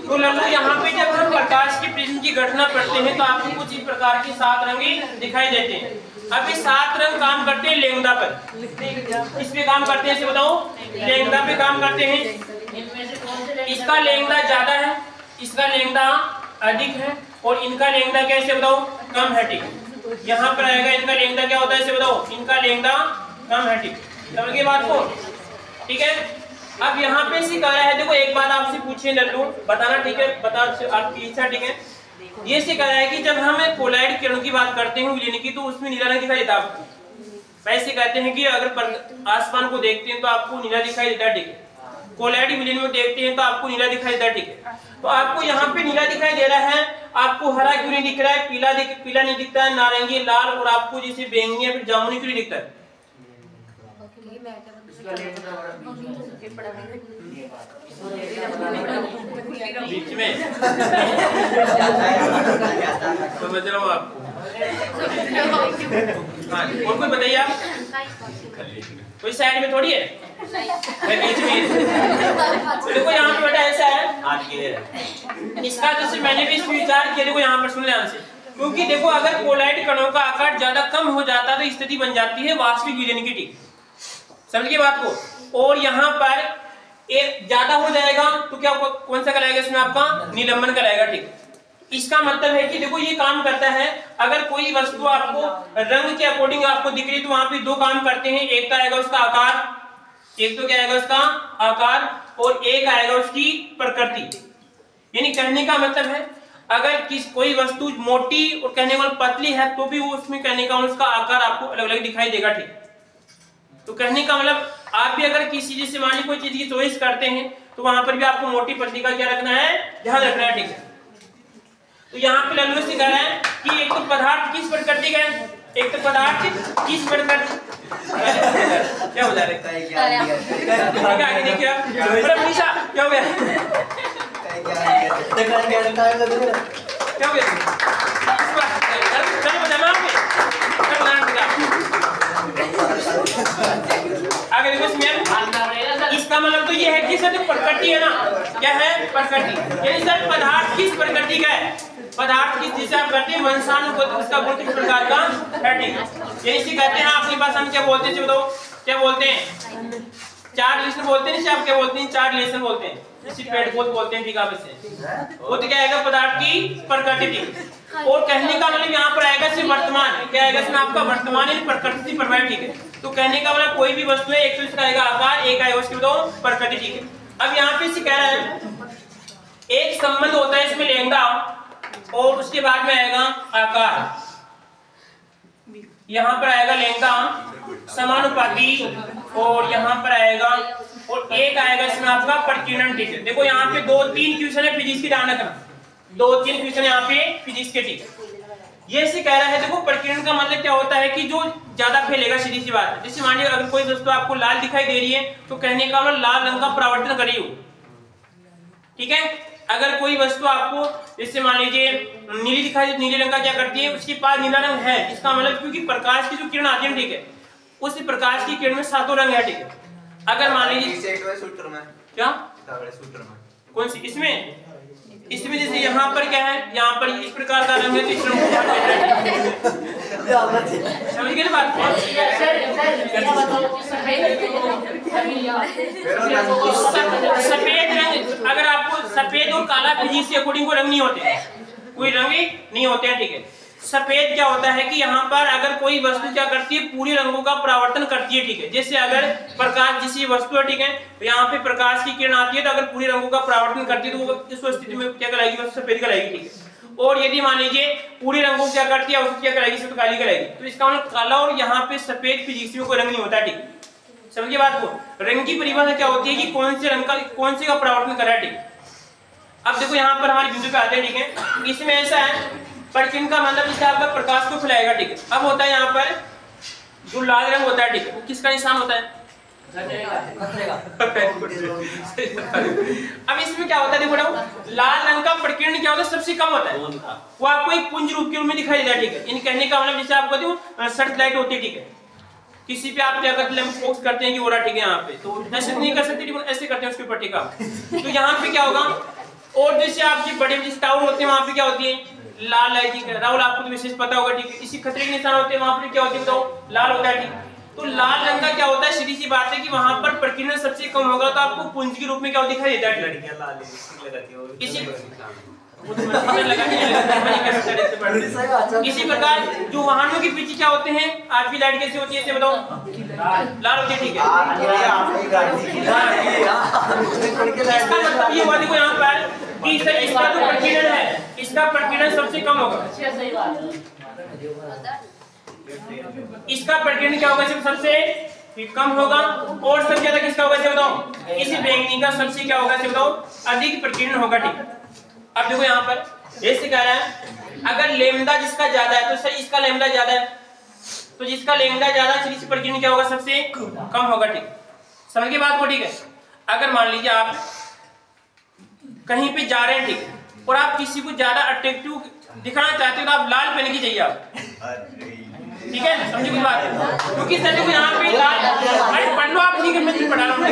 तो लल्लू यहाँ पे जब हम प्रकाश की प्रिज्म की घटना पढ़ते हैं तो आपको कुछ इस प्रकार के 7 रंग दिखाई देते हैं। अब ये 7 रंग काम करते हैं लेंगदा पर। इस पे काम करते हैं, इसे बताओ। लेंगदा पे काम करते हैं। इसका लेंगदा ज्यादा है, इसका लेंगदा अधिक है, और इनका लेंगदा कैसे बताओ? कम है, ठीक। यहाँ पर आएगा इनका लेंगदा क्या होता है, इसे बताओ। इनका लेंगदा कम है, ठीक। समझ गए बात को, ठीक है। अब यहाँ पे सिखा रहा है, देखो एक बात आपसे पूछे लल्लू, बताना, ठीक है, बता आपकी इच्छा, ठीक है। ये सिखा रहा है कि जब हम कोलाइड किरणों की बात करते हैं विलीन की, तो उसमें नीला रंग दिखाई देता है आपको। वैसे कहते हैं कि अगर आसमान को देखते हैं तो आपको नीला दिखाई देता है, ठीक है। कोलाइड विलीन में देखते हैं तो आपको नीला दिखाई देता है, ठीक है। तो आपको यहाँ पे नीला दिखाई दे रहा है, आपको हरा क्यों नहीं दिख रहा है? पीला नहीं दिखता है, नारंगी, लाल, और आपको जैसे बैंगनी या फिर जामुनी क्यों नहीं दिखता है? बीच में समझ रहा हूँ आपको। हाँ, और कोई बताइए आप? कोई साइड में थोड़ी है, बीच में। तो देखो यहाँ पे बेटा ऐसा है, इसका जैसे मैंने भी इसमें विचार किया, देखो यहाँ पर सुन ध्यान से, क्योंकि देखो अगर कोलाइड कणों का आकार ज्यादा कम हो जाता तो स्थिति बन जाती है वास्तविक विलीन की, ठीक। समझिए बात को। और यहाँ पर एक ज्यादा हो जाएगा तो क्या कौन सा कहलाएगा इसमें? आपका निलंबन कहलाएगा, ठीक। इसका मतलब है कि देखो ये काम करता है, अगर कोई वस्तु आपको रंग के अकॉर्डिंग आपको दिख रही है तो वहां पे 2 काम करते हैं। एक तो आएगा उसका आकार, एक तो क्या आएगा उसका आकार, और एक आएगा उसकी प्रकृति। यानी कहने का मतलब है अगर कोई वस्तु मोटी और कहने का पतली है तो भी वो उसमें कहने का उसका आकार आपको अलग अलग दिखाई देगा, ठीक। तो कहने का मतलब आप भी अगर किसी चीज से मान ली कोई चीज की चॉइस करते हैं तो वहां पर भी आपको मोटी पतली का क्या रखना है? ध्यान रखना है, ठीक है। तो यहाँ पे लल्लू से कह रहा है कि एक तो पदार्थ किस प्रकृति का है, एक तो पदार्थ किस प्रकृति क्या हो जा रहा है? आगे देखिए आप, क्या हो गया? क्या हो गया? आगे देखो इसमें, इसका मतलब तो ये है कि सर प्रकृति है ना, क्या है? प्रकृति। यानी सर पदार्थ किस प्रकृति का है? पदार्थ किस जिसे आप कहते हैं वंशानुगत, उसका गुण किस प्रकार का है, ठीक। यही से कहते हैं आपके पास हम क्या बोलते हैं, बताओ क्या बोलते हैं? चार रिलेशन बोलते हैं, आप क्या बोलते हैं, चार रिलेशन बोलते हैं, इसी पेड़ को बोलते हैं, ठीक है। इसे वो तो क्या आएगा, पदार्थ की प्रकृति, ठीक। और कहने का मतलब यहाँ पर आएगा सिर्फ वर्तमान, क्या आएगा इसमें आपका वर्तमान यानी प्रकृति से प्रभावित, ठीक है। तो कहने का मतलब कोई भी वस्तु है, एक तो इसका आएगा आकार, एक आएगा उसके बताओ प्रकृति, ठीक है। अब यहाँ पे इसे कह रहा है एक संबंध होता है इसमें लैंगिकता और उसके बाद में आएगा आकार, यहाँ पर आएगा लैंगिकता समानुपाती और यहाँ पर आएगा और एक आएगा इसमें आपका प्रकीर्णन, ठीक है। देखो यहाँ पे 2-3 क्वेश्चन है फिजिक्स की, ध्यान रखना 2-3 क्वेश्चन यहाँ पे फिजिक्स के, ठीक है। ये से कह रहा है देखो प्रकीर्णन का मतलब क्या होता है कि जो ज्यादा फैलेगा, सीधी सी बात है। जैसे मानिए अगर कोई वस्तु आपको लाल दिखाई दे रही है तो कहने का मतलब लाल रंग का परावर्तन कर रही हो, ठीक है। अगर कोई वस्तु आपको जैसे मान लीजिए नीली दिखाई दे, नीले रंग का क्या करती है, उसके पास नीला रंग है, इसका मतलब क्योंकि प्रकाश की जो किरण आती है, ठीक है, उस प्रकाश की किरण में 7 रंग है, ठीक है। अगर मान लीजिए क्या कौन सी इसमें जैसे यहाँ पर क्या है, यहाँ पर इस प्रकार का रंग है, तो इस रंग को समझ गए ना बात। सफेद रंग, अगर आपको सफेद और काला फिजिक्स के अकॉर्डिंग को रंग नहीं होते, कोई रंग नहीं होते हैं, ठीक है। सफेद क्या होता है कि यहाँ पर अगर कोई वस्तु क्या करती है, पूरी रंगों का परावर्तन करती है, ठीक है। जैसे अगर प्रकाश जिस वस्तु है, ठीक है, तो यहाँ पे प्रकाश की किरण आती है, तो अगर पूरी रंगों का परावर्तन करती है तो वो इस स्थिति में क्या कहलाएगी, वस्तु सफेद कहलाएगी, ठीक है। और यदि मान लीजिए पूरी रंगों क्या करती है, उसको क्या कहलाएगी, सिर्फ काली कहलाएगी। तो इसका मतलब काला और यहाँ पे सफेद फिजिक्स में कोई रंग नहीं होता, ठीक है। समझिए बात को। रंग की परिभाषा क्या होती है कि कौन से रंग का कौन से का परावर्तन कर रहा है, ठीक। अब देखो यहाँ पर हमारे बिंदु पे आते हैं, ठीक है। इसमें ऐसा है प्रकीर्णन का मतलब इससे आपका प्रकाश को फैलाएगा, ठीक है। अब होता है यहाँ पर जो लाल रंग होता है, ठीक है, वो किसका निशान होता है, अब इसमें क्या होता है, देखो लाल रंग का प्रकीर्णन क्या होता है, सबसे कम होता है, वो आपको एक पुंज रूप के रूप में दिखाई देता है, ठीक है। इन कहने का मतलब जैसे आपको देखो सर्च लाइट होती है, ठीक है, किसी पे आप क्या करते हैं, फोकस करते हैं कि हो रहा, ठीक है, यहाँ पे तो ऐसे नहीं कर सकते, ऐसे करते हैं उसके ऊपर, ठीक है। तो यहाँ पे क्या होगा, और जैसे आपके बड़े बड़े टावर होते हैं वहां पे क्या होती है, लाल लाइट, ठीक है। राहुल आपको तो विशेष पता होगा, ठीक है। इसी खतरे के निशान होते हैं वहां पर क्या होती है, बताओ, लाल होता है, ठीक। तो लाल रंग का क्या होता है, सीधी सी बात है कि वहां पर प्रकीर्णन सबसे कम होगा, तो आपको पुंज के रूप में क्या दिखाई देता है, लड़कियां लाल लिपस्टिक लगाती हैं, इसी प्रकार जो वाहनों के पीछे क्या होते हैं, आपकी लाइट कैसे होती है, बताओ, लाल होती है, ठीक है। इसका मतलब ये हुआ देखो यहाँ पर कि इसका जो प्रकीर्णन है, इसका प्रकीर्णन सबसे कम होगा, इसका प्रकीर्णन क्या होगा, सबसे कम होगा। और सबसे ज्यादा किसका होगा, बताओ, इसी बैंगनी का सबसे क्या होगा, बताओ, अधिक प्रकीर्णन होगा, ठीक। अब देखो यहाँ पर ऐसे कह रहा है अगर लैम्डा जिसका ज्यादा है तो सर इसका लैम्डा ज्यादा है, तो जिसका लैम्डा ज्यादा है इसकी प्रकीर्णन क्या होगा, सबसे कम होगा, ठीक। समझ गए बात को, ठीक है। अगर मान लीजिए आप कहीं पे जा रहे हैं, ठीक है, और आप किसी को ज्यादा अट्रैक्टिव दिखाना चाहते हो तो आप लाल पहन के जाइए आप, ठीक है, समझे कुछ बात, क्योंकि सर देखो यहाँ पे लाल, अरे पढ़ लो आप, ठीक है, मैं पढ़ा रहा हूँ।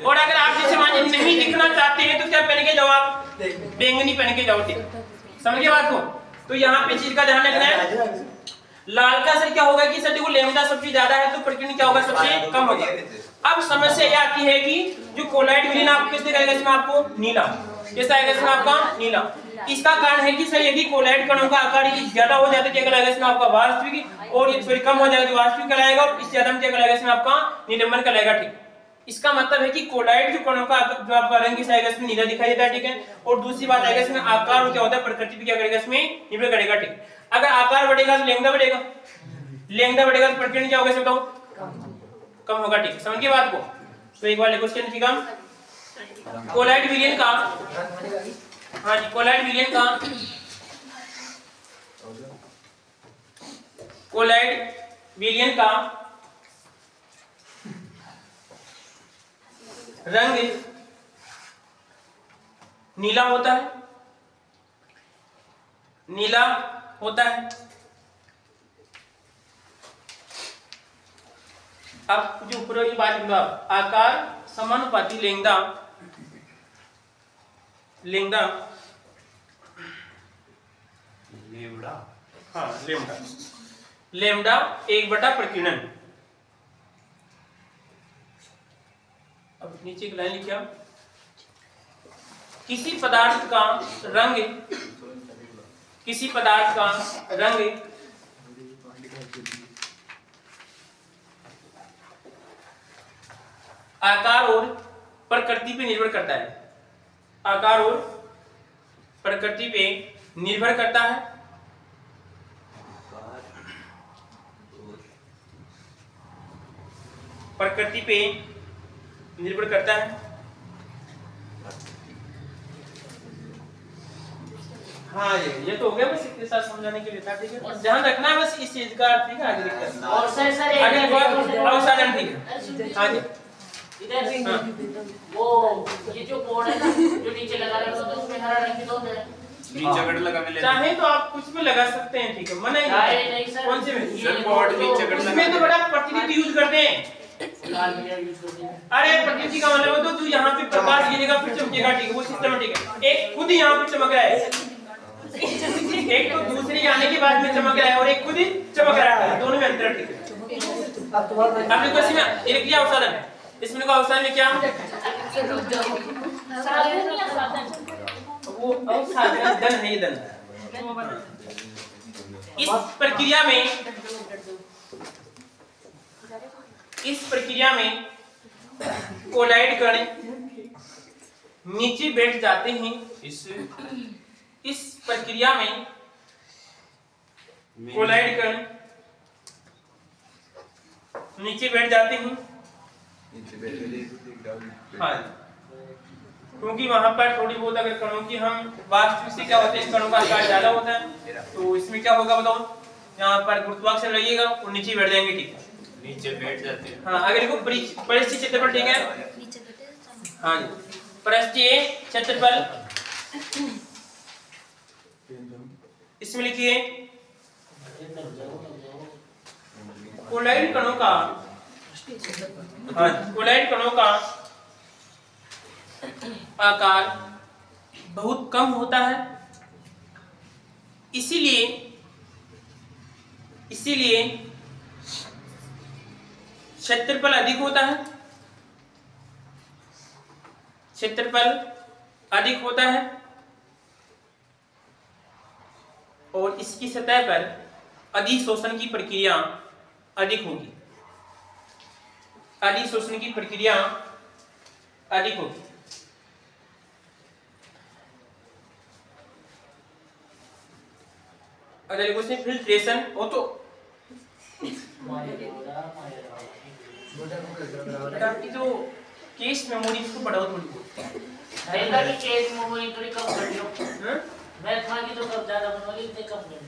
और अगर आप जैसे मानिए नहीं दिखना चाहते हैं तो क्या पहन के जाओ, आप बैंगनी पहन के जाओ, ठीक। समझ गए बात को। तो यहाँ पे चीज का ध्यान रखना है, लाल का सर क्या होगा कि सर देखो लैम्डा सबसे ज्यादा है तो प्रकीर्णन क्या होगा, सबसे कम होगा। अब समस्या ये आती है कि जो कोलाइड विलीन आपको किस दिखाएगा, इसमें आपको नीला, कैसा आएगा, इसमें आपका नीला। इसका कारण है कि सर यदि कोलाइड कणों का आकार ज्यादा हो जाता है क्या कहलाएगा, इसमें आपका वास्तविक, और ये कम हो जाएगा तो वास्तविक कहलाएगा, और इससे ज्यादा में क्या कहलाएगा, इसमें आपका निलंबन कहलाएगा, ठीक। इसका मतलब है कि कोलाइड जो कणों का जो आपका रंग किस आएगा, इसमें नीला दिखाई देता है, ठीक है। और दूसरी बात आएगा इसमें आकार क्या होता है, प्रकृति भी क्या करेगा, इसमें निर्भर करेगा, ठीक। अगर आकार बढ़ेगा तो लैम्डा बढ़ेगा, लैम्डा बढ़ेगा तो प्रकीर्णन क्या होगा, बताओ, कम होगा, ठीक। समझ गए बात को। तो एक बार क्वेश्चन ठीक है, कोलाइड विलयन का, हाँ जी, कोलाइड विलयन का, कोलाइड विलयन का रंग नीला होता है, नीला होता है। अब जो ऊपर की बात, आकार समानुपाती लैम्डा, लैम्डा, हाँ लैम्डा, लैम्डा 1/प्रकीर्णन, नीचे एक लाइन लिखा, किसी पदार्थ का रंग आकार और प्रकृति पे निर्भर करता है। आकार और प्रकृति पे निर्भर करता है। प्रकृति पे निर्भर करता है। हाँ ये तो हो गया, बस इसके साथ समझाने के लिए था, ठीक है। और ध्यान रखना है बस इस चीज का, ठीक है। आगे देखते हैं। और सर आगे अवसादन, ठीक है। हाँ जी, इधर वो ये जो बोर्ड है ना जो नीचे लगा रहे हो तो उसमें हरा रंग की दो है। नीचे कट लगा मिले, चाहे तो आप कुछ भी लगा सकते हैं, ठीक है। मना नहीं सर, कौन से में? सर बोर्ड नीचे कट लगा, उसमें तो बड़ा प्रतिनिधि यूज करते हैं। लाल मीडिया यूज करते हैं। अरे प्रतिनिधि का मतलब तो जो यहाँ पे प्रकाश गिरेगा फिर चमकेगा, ठीक है, वो सिस्टमेटिक है। एक खुद ही यहाँ पे चमक रहा है, एक तो दूसरी आने के बाद में चमक रहा है और एक खुद ही चमक रहा है, दोनों में अंतर, ठीक है। आपने क्वेश्चन में ये किया अवसादन, इसमें का अवसादन में क्या वो अवसादन दन है, दन। इस प्रक्रिया में कोलाइड कण नीचे बैठ जाते हैं। इस प्रक्रिया में कोलाइड कण नीचे बैठ जाते हैं। हाँ, क्योंकि वहां पर थोड़ी बहुत अगर कणों की हम वास्तविक से क्या होता है, कणों का आकार ज्यादा होता है, तो इसमें क्या होगा बताओ, यहाँ पर गुरुत्वाकर्षण लगेगा और नीचे बैठ जाएंगे, ठीक है, नीचे बैठ जाते हैं। हाँ, अगर देखो परिस्थिति क्षेत्रफल, ठीक है। हाँ जी, परिस्थिति क्षेत्रफल इसमें लिखिए कोलाइड कणों का, हाँ, कोलाइड कणों का आकार बहुत कम होता है, इसीलिए क्षेत्रफल अधिक होता है, क्षेत्रफल अधिक होता है और इसकी सतह पर अधिशोषण की प्रक्रिया अधिक होगी, अधिशोषण की प्रक्रिया अधिक होगी। अगर क्वेश्चन फिल्ट्रेशन हो तो आपकी जो केस मेमोरी इसको बढ़ाओ थोड़ी बहुत। रहेगा कि केस मेमोरी थोड़ी कम कर लो, मैं था कि तो कब ज्यादा बनोगी इतने कम कर दो।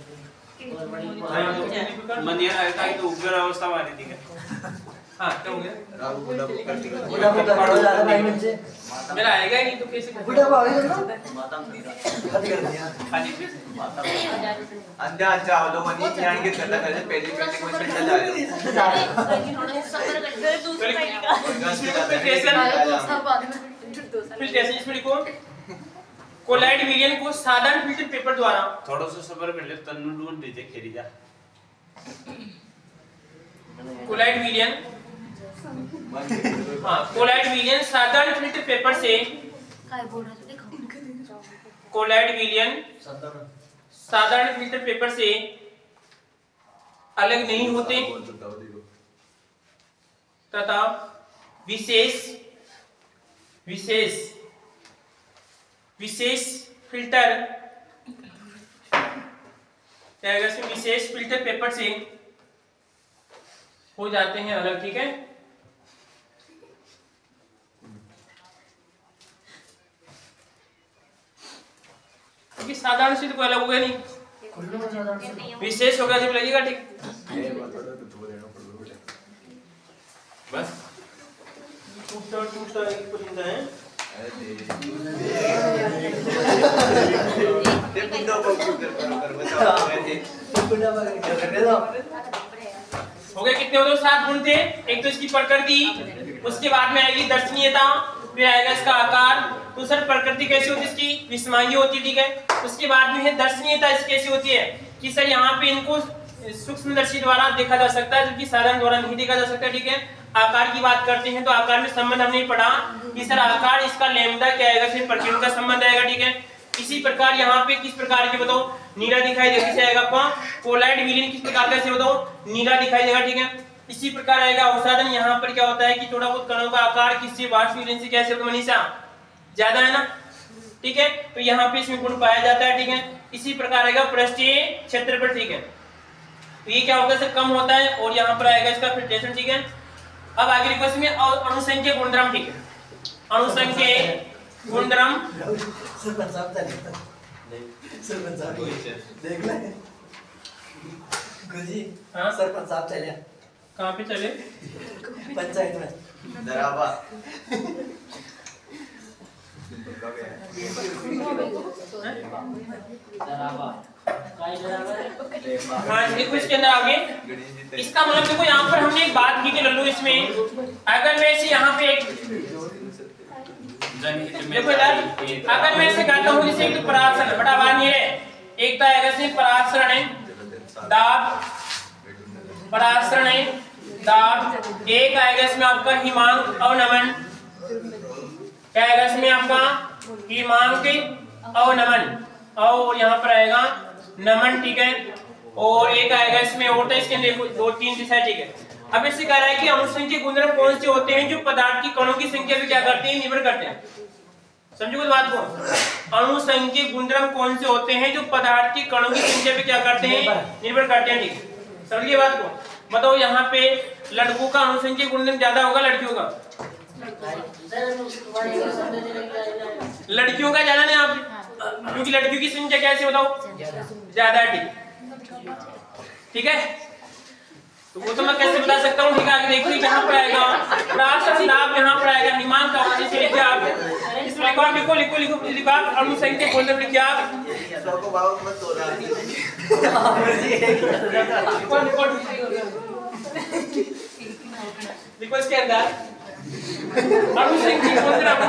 मनिया आया तो उग्र अवस्था वाली, ठीक है। हाँ, क्या हो गया? बुढ़ा बड़ा ज्यादा भाई मुझसे मेरा आएगा ही नहीं तो कैसे बुढ़ा भाई ना हद कर दिया खाली अंधा अच्छा हो तो मनी ध्यान के करता करे पहले क्वेश्चन चल जाए फिल्ट्रेशन इसमें लिखो कोलाइड विलयन को साधारण फिल्टर पेपर द्वारा थोड़ा सा सबर कर ले, तन्नू ढूंढ दीजिए खेली जा। कोलाइड विलयन, हाँ, कोलाइड विलयन साधारण फिल्टर पेपर से, कोलाइड विलयन साधारण फिल्टर पेपर से अलग नहीं होते तथा विशेष फिल्टर विशेष फिल्टर पेपर से हो जाते हैं अलग, ठीक है। क्योंकि साधारण से तो कोई अलग होगा नहीं, विशेष होगा जब लगेगा, ठीक। बस टूटता एक पुलिंदा है। हो गए कितने हो तो 7 गुण थे। एक तो इसकी प्रकृति, उसके बाद में आएगी दर्शनीयता, फिर आएगा इसका आकार, दूसरा प्रकृति कैसी होती है इसकी, विस्मयी होती है, ठीक है। उसके बाद में है दर्शनीयता, इसकी कैसी होती है कि सर यहाँ पे इनको सूक्ष्मदर्शी द्वारा देखा जा सकता है, जबकि साधारण द्वारा नहीं देखा जा सकता, ठीक है। आकार की बात करते हैं तो आकार में संबंध हमने पढ़ा कि सर आकार इसका लैम्डा क्या आएगा, सिर्फ प्रकीर्णन का संबंध आएगा, ठीक है। इसी प्रकार यहाँ पे किस प्रकार के बताओ नीला दिखाई देगा, किसे आएगा आपका कोलाइड विलीन किस प्रकार का, बताओ नीला दिखाई देगा, ठीक है। इसी प्रकार आएगा अवसादन, यहाँ पर क्या होता है कि थोड़ा बहुत कणों का आकार किससे वाष्प विलीन से कैसे मनीषा ज्यादा है ना, ठीक है। तो यहाँ पे इसमें गुण पाया जाता है, ठीक है। इसी प्रकार आएगा पृष्ठीय क्षेत्रफल, ठीक है। तो ये क्या होगा सर कम होता है और यहाँ पर आएगा इसका फिल्ट्रेशन, ठीक है। अब आगे रिक्वेस्ट में अणुसंख्यक गुणधर्म, ठीक है। अणुसंख्यक गुणधर्म सरपंच साहब देख ले गुजी, हाँ? सरपंच साहब चले कहाँ पे चले, पंचायत में दराबा हाँ देखो इसके अंदर आगे इसका मतलब देखो यहाँ पर हमने एक बात की थी लल्लू, इसमें अगर मैं इसे यहाँ पे एक देखो यार अगर मैं इसे कहता हूँ जैसे एक तो परासरण बड़ा बात नहीं है, एक तो आएगा से परासरण दाब, परासरण दाब, एक आएगा इसमें आपका हिमांक अवनमन, क्या आएगा इसमें आपका हिमांक अवनमन और यहाँ पर आएगा नमन, ठीक है। और एक आएगा इसमें और तो इसके अंदर दो तीन दिशा, ठीक है। अब इससे कह रहा है कि अणुसंख्यक गुणधर्म कौन से होते हैं जो पदार्थ की कणों की संख्या पे क्या करते हैं, निर्भर करते हैं। समझो इस बात को, अणुसंख्यक गुणधर्म कौन से होते हैं जो पदार्थ की कणों की संख्या पे क्या करते हैं, निर्भर करते हैं, ठीक है। समझिए बात को, बताओ यहाँ पे लड़कों का अणुसंख्यक गुणधर्म ज्यादा होगा लड़कियों का, लड़कियों का ज्यादा नहीं आप, क्योंकि लड़कियों की संख्या कैसे बताओ ज्यादा है, ठीक है। तो वो तो मैं कैसे बता सकता हूँ, ठीक है। आगे देखिए यहाँ पर आएगा परासरण दाब, यहाँ पर आएगा हिमांक का, जैसे लिखिए आप इसमें लिखो लिखो लिखो लिखो लिखो आप अणुसंख्यक गुणधर्म लिखिए आप, लिखो इसके अंदर अणुसंख्यक गुणधर्म,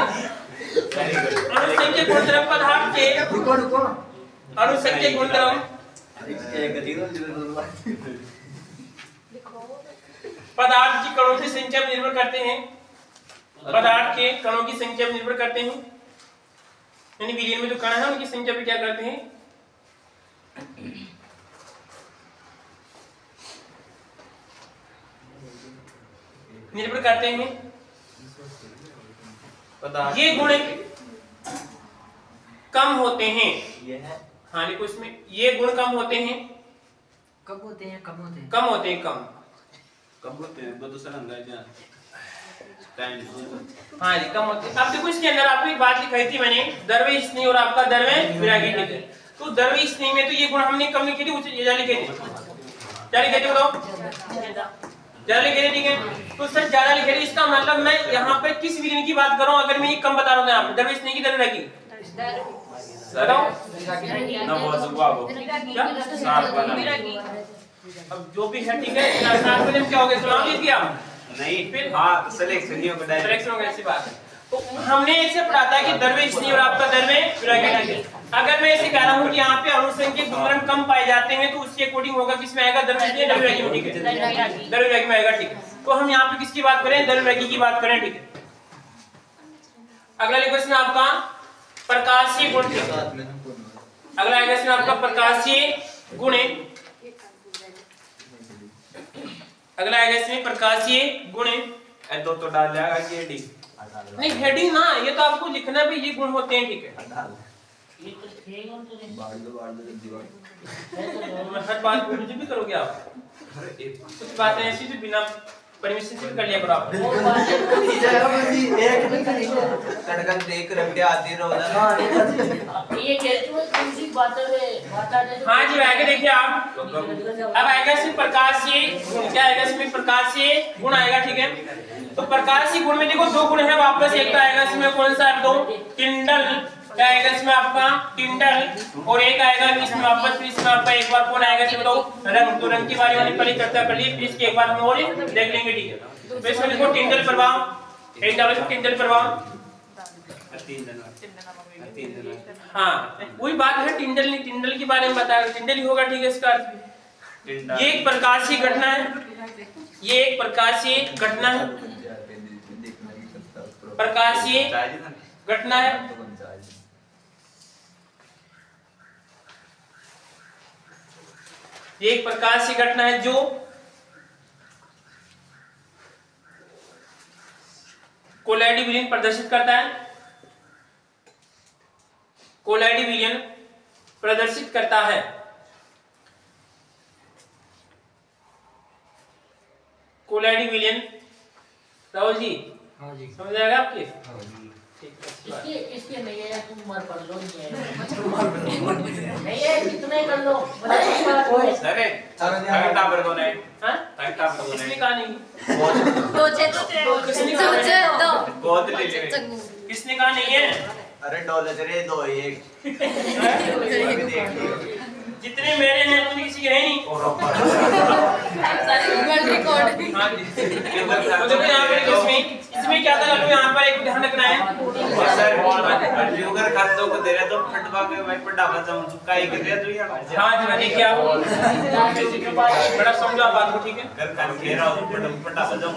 अणुसंख्यक गुणधर्म पदार्थ के अणुसंख्यक गुणधर्म पदार्थ की कणों की संख्या पर निर्भर करते हैं, पदार्थ के कणों की संख्या पर निर्भर करते हैं, यानी विलीन में जो कण है उनकी संख्या पे क्या करते हैं, निर्भर करते हैं। ये गुण कम होते हैं, हाँ देखो इसमें ये गुण कम होते हैं, कब होते हैं, कम होते हैं, कम होते हैं, कम होते हैं हाँ जी कम होते हैं। अब देखो इसके अंदर आपको एक बात लिखाई थी मैंने, द्रव्य स्नेह और आपका द्रव्य विरागी, ठीक है। तो द्रव्य स्नेह में तो ये गुण हमने कम लिखी थी, उसे ज्यादा लिखे थे, क्या लिखे थे बताओ, ज्यादा लिखे थे, ठीक है। तो सर ज्यादा लिखे थे, इसका मतलब मैं यहाँ पे किस विलीन की बात कर रहा हूँ, अगर मैं ये कम बता रहा हूँ यहाँ पे द्रव्य स्नेह की द्रव्य विरागी बताओ अब जो भी है, ठीक है। साथ में क्या हो गया, चुनाव जीत गया नहीं, फिर हाँ सिलेक्शन ही होगा, सिलेक्शन हो गया, ऐसी बात है। तो हमने ऐसे पढ़ा था कि द्रव्य स्नेह और आपका द्रव्य विरागी, अगर मैं ऐसे कह रहा हूँ कि यहाँ पे अणुसंख्यक गुणधर्म कम पाए जाते हैं तो उसके अकॉर्डिंग होगा किसमें आएगा, द्रव्य स्नेह द्रव्य विरागी में, ठीक है, द्रव्य विरागी में आएगा, ठीक है। तो हम यहाँ पे किसकी बात करें, द्रव्य विरागी की बात करें, ठीक है। अगला क्वेश्चन आपका प्रकाशीय गुण, अगला आएगा इसमें आपका प्रकाशीय गुण, अगला आएगा इसमें प्रकाशीय गुण, दो तो डाल जाएगा कि हेडिंग नहीं हेडिंग ना, ये तो आपको लिखना भी ये गुण होते हैं, ठीक है। ये तो थे गुण तो नहीं, हर बात को भी करोगे आप, कुछ बातें ऐसी जो बिना परमिशन से कर लिया करो आप। तड़कन देख रख दिया आधी रोना, ये कहते कौन सी बातें हाँ जी आगे देखिए आप, अब आएगा इसमें प्रकाशीय गुण, क्या आएगा इसमें प्रकाशीय गुण आएगा, ठीक है। तो प्रकाशीय गुण में देखो दो गुण है वापस, एक तो आएगा इसमें कौन सा, दो टिंडल, क्या आएगा इसमें आपका टिंडल, और एक आएगा इसमें वापस इसमें आपका एक बार कौन आएगा इसमें बताओ रंग, तो रंग की बारे में पहले चर्चा कर ली, फिर इसके एक बार हम और देख लेंगे, ठीक है। तो इसमें देखो टिंडल प्रभाव, एक डालो इसमें टिंडल प्रभाव, हाँ वही बात है, टिंडल नहीं, टिंडल के बारे में बताया, टिंडल ही होगा, ठीक है। इसका ये एक प्रकाशीय घटना है, ये एक प्रकाशीय घटना है, प्रकाशीय घटना है। ये एक प्रकाशीय घटना है जो कोलाइडी विलयन प्रदर्शित करता है, कोलाइडी विलयन प्रदर्शित करता है। कोलाइडी विलयन, राहुल जी हाँ जी समझ आएगा आपके? हाँ जी ठीक है। इसके नहीं है, तुम मर पड़ लो, नहीं है नहीं है, कितने कर लो अरे टावर कौन है? हाँ? टावर कौन किसने है? कहा नहीं? किसने कहा नहीं? बहुत ले ले। किसने कहा नहीं है? अरे डॉलर रे दो एक जितने मेरे हैं उतने किसी के है नहीं। हाँ जी। तो देखो यहाँ पर इसमें क्या था लालू, यहाँ पर एक उदाहरण रखना है। सर अर्जुगर खातों को दे रहे तो फटवा के भाई पर डाबा जाऊं का ही कर रहे तो यार। हाँ जी देखिए आप बड़ा समझो आप बात को, ठीक है? कर कर घेरा हूं पर डाबा जाऊं।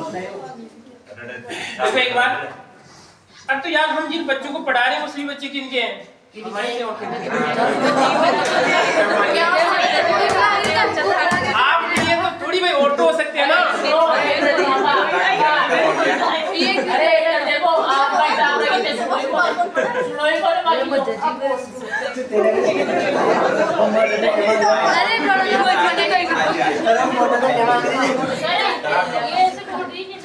देखो एक बार, अब तो यार हम जिन बच्चों को पढ़ा रहे हैं वो सभी बच्चे किनके हैं? हमारे हैं और किनके? आपके लिए तो थोड़ी भाई और तो हो सकते हैं ना। अरे देखो आप भाई डाल रहे थे, सुनो ही बोले मालूम अरे ये ऐसे बोल रही है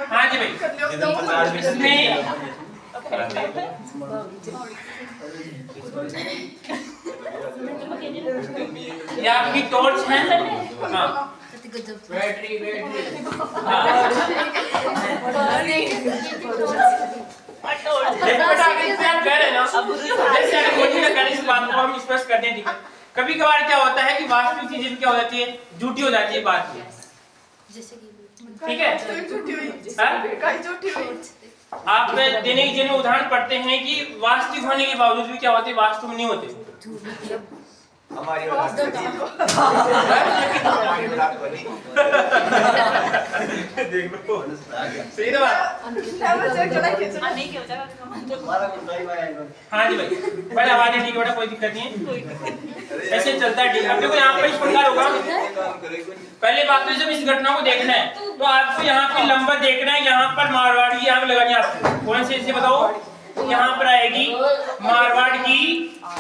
हाँ जी भाई, इसमें ये आपकी टॉर्च है। हाँ बैटरी हम स्पष्ट करते हैं, ठीक है? कभी कभार क्या होता है कि वास्तविक चीजें क्या हो जाती है, झूठी हो जाती है बात, ठीक है? आप दैनिक जीवन में उदाहरण पढ़ते हैं कि वास्तविक होने के बावजूद भी क्या होते, वास्तविक नहीं होते। हमारी देख लो सही ना बात? हाँ जी भाई, बड़ा आवाज है, ठीक है बेटा, कोई दिक्कत नहीं है, ऐसे चलता है, ठीक है? देखो यहाँ पर इस प्रकार होगा। पहले बात तो जब इस घटना को देखना है तो आपको यहाँ पे लंबा देखना है, यहाँ पर मारवाड़ की आग लगानी है आपको। कौन से इसे बताओ? यहाँ पर आएगी मारवाड़ की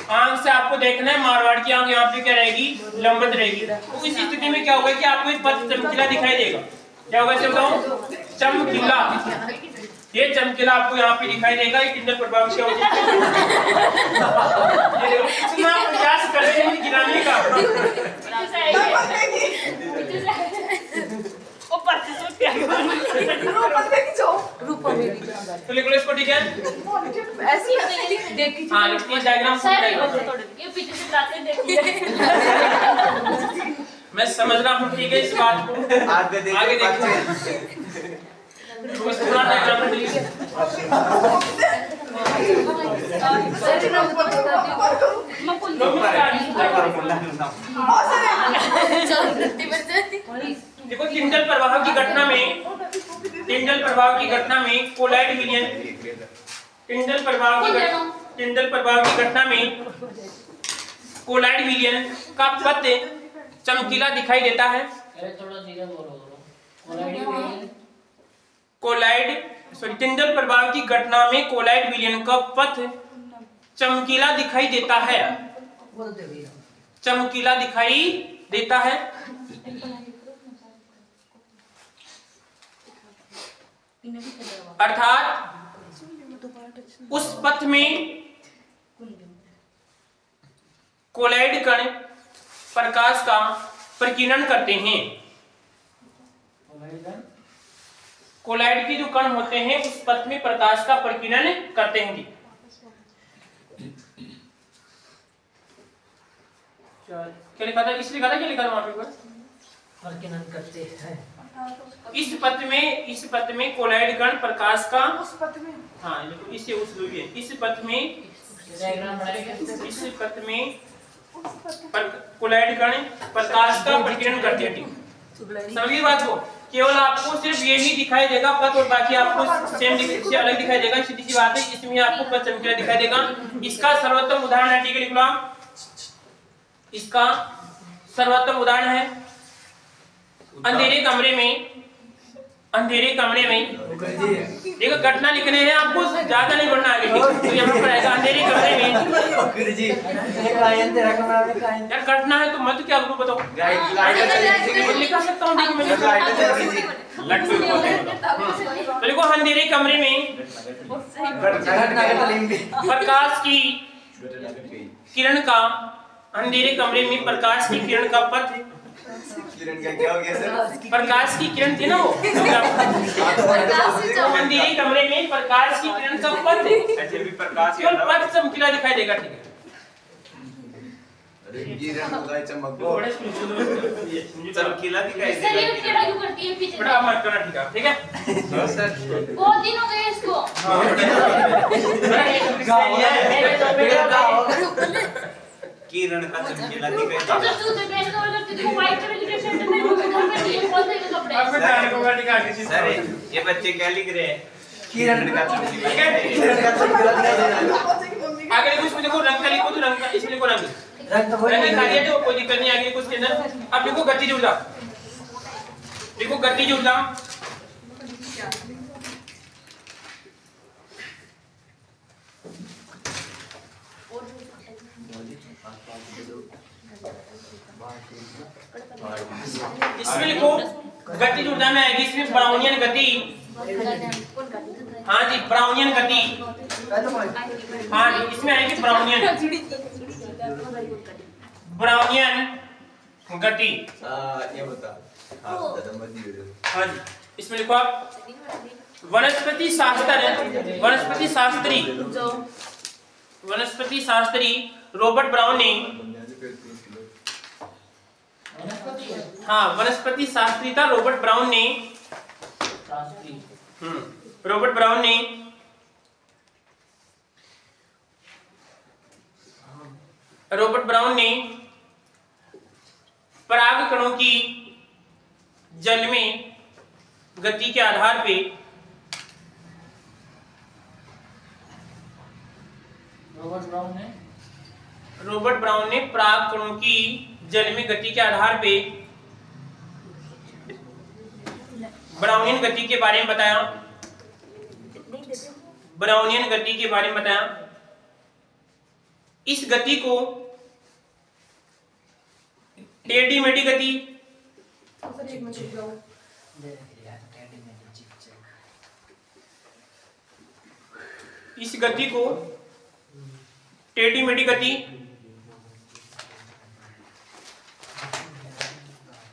आंख से आपको देखना है, मारवाड़ की आंख यहाँ पे क्या रहेगी, लंबवत रहेगी। तो इस स्थिति में क्या होगा कि आपको एक पथ चमकीला दिखाई देगा। क्या होगा इसे बताओ? चमकीला। ये चमकीला आपको यहाँ पे दिखाई देगा। ये किंडल प्रभाव क्या होगा? ये देखो कितना प्रयास कर रहे हैं गिराने का। तो लिख लो इसको, ठीक है? हाँ लिखिए, डायग्राम ये पीछे से जाते देखिए। मैं समझ रहा हूँ, ठीक है? इस बात को आगे देखिए। तो इस पूरा डायग्राम में लिखिए। देखो टिंडल प्रवाह की घटना में, टिंडल प्रभाव की घटना में कोलाइड विलयन, टिंडल प्रभाव की घटना में कोलाइड विलयन का पथ चमकीला दिखाई देता है। अरे थोड़ा धीरे बोलो। टिंडल प्रभाव की घटना में कोलाइड विलयन का पथ चमकीला दिखाई देता है, चमकीला दिखाई देता है। अर्थात उस पथ में कोलाइड कण प्रकाश का प्रकीर्णन करते हैं। कोलाइड के जो कण होते हैं उस पथ में प्रकाश का प्रकीर्णन करते हैं। क्या लिखा था? इसलिए लिखा था, क्या लिखा था वहां पे? प्रकीर्णन करते हैं। इस पथ में कोलाइड कण प्रकाश का उस पथ में हाँ देखो इससे उस दूरी है। इस पथ में कोलाइड कण प्रकाश का परिकिरण करते हैं। ठीक समझिए बात को। केवल आपको सिर्फ ये ही दिखाई देगा पथ और बाकी आपको सेम से अलग दिखाई देगा। सीधी सी बात है, इसमें आपको पथ चमकीला दिखाई देगा। इसका सर्वोत्तम उदाहरण है, ठीक है लिख लो आप। इसका सर्वोत्तम उदाहरण है अंधेरे कमरे में देखो घटना लिखने हैं आपको, ज्यादा नहीं बढ़ना आगे। ठीक तो यहाँ पर आएगा अंधेरे कमरे में यार घटना है तो मत क्या ग्रुप बताओ लिखा सकता हूँ। तो देखो अंधेरे कमरे में प्रकाश की किरण का अंधेरे कमरे में प्रकाश की किरण का पथ किरण का क्या हो गया सर? प्रकाश की किरण थी ना वो अंधेरे कमरे में प्रकाश की किरण का पथ ऐसे भी प्रकाश केवल पथ चमकीला दिखाई देगा। ठीक है अरे किरण का चमक बड़े चमकीला दिखाई सर ये टेढ़ा क्यों करती है पीछे? बड़ा मत करना। ठीक है सर बहुत दिन हो गए इसको। किरण का चमकीला दिखाई अब तो तू तो पहन कर करती तू व्हाइट कलर की टी-शर्ट में वो उधर करती है बहुत से कपड़े। सर ये बच्चे क्या लिख रहे हैं? किरण का चमकीला आगे कुछ में देखो रंग का लिखो तो रंग का इसमें लिखो रंग रंग खा दिया तो कोई दिक्कत नहीं। आगे कुछ के अंदर अब देखो गति जुड़ जा, देखो गति जुड़ जा। इसमें लिखो गति जुड़ना में आएगी। इसमें ब्राउनियन गति, हाँ जी ब्राउनियन गति, हाँ जी इसमें आएगी ब्राउनियन गति। ये बता हाँ जी इसमें लिखो आप वनस्पति शास्त्री रॉबर्ट ब्राउन ने, हाँ वनस्पति शास्त्री था रॉबर्ट ब्राउन ने, रॉबर्ट ब्राउन ने पराग कणों की जल में गति के आधार पे रॉबर्ट ब्राउन ने पराग कणों की जल में गति के आधार पे ब्राउनियन गति के बारे में बताया। ब्राउनियन गति के बारे में बताया। इस गति को टेढ़ी मेढ़ी गति, इस गति को टेढ़ी मेढ़ी गति,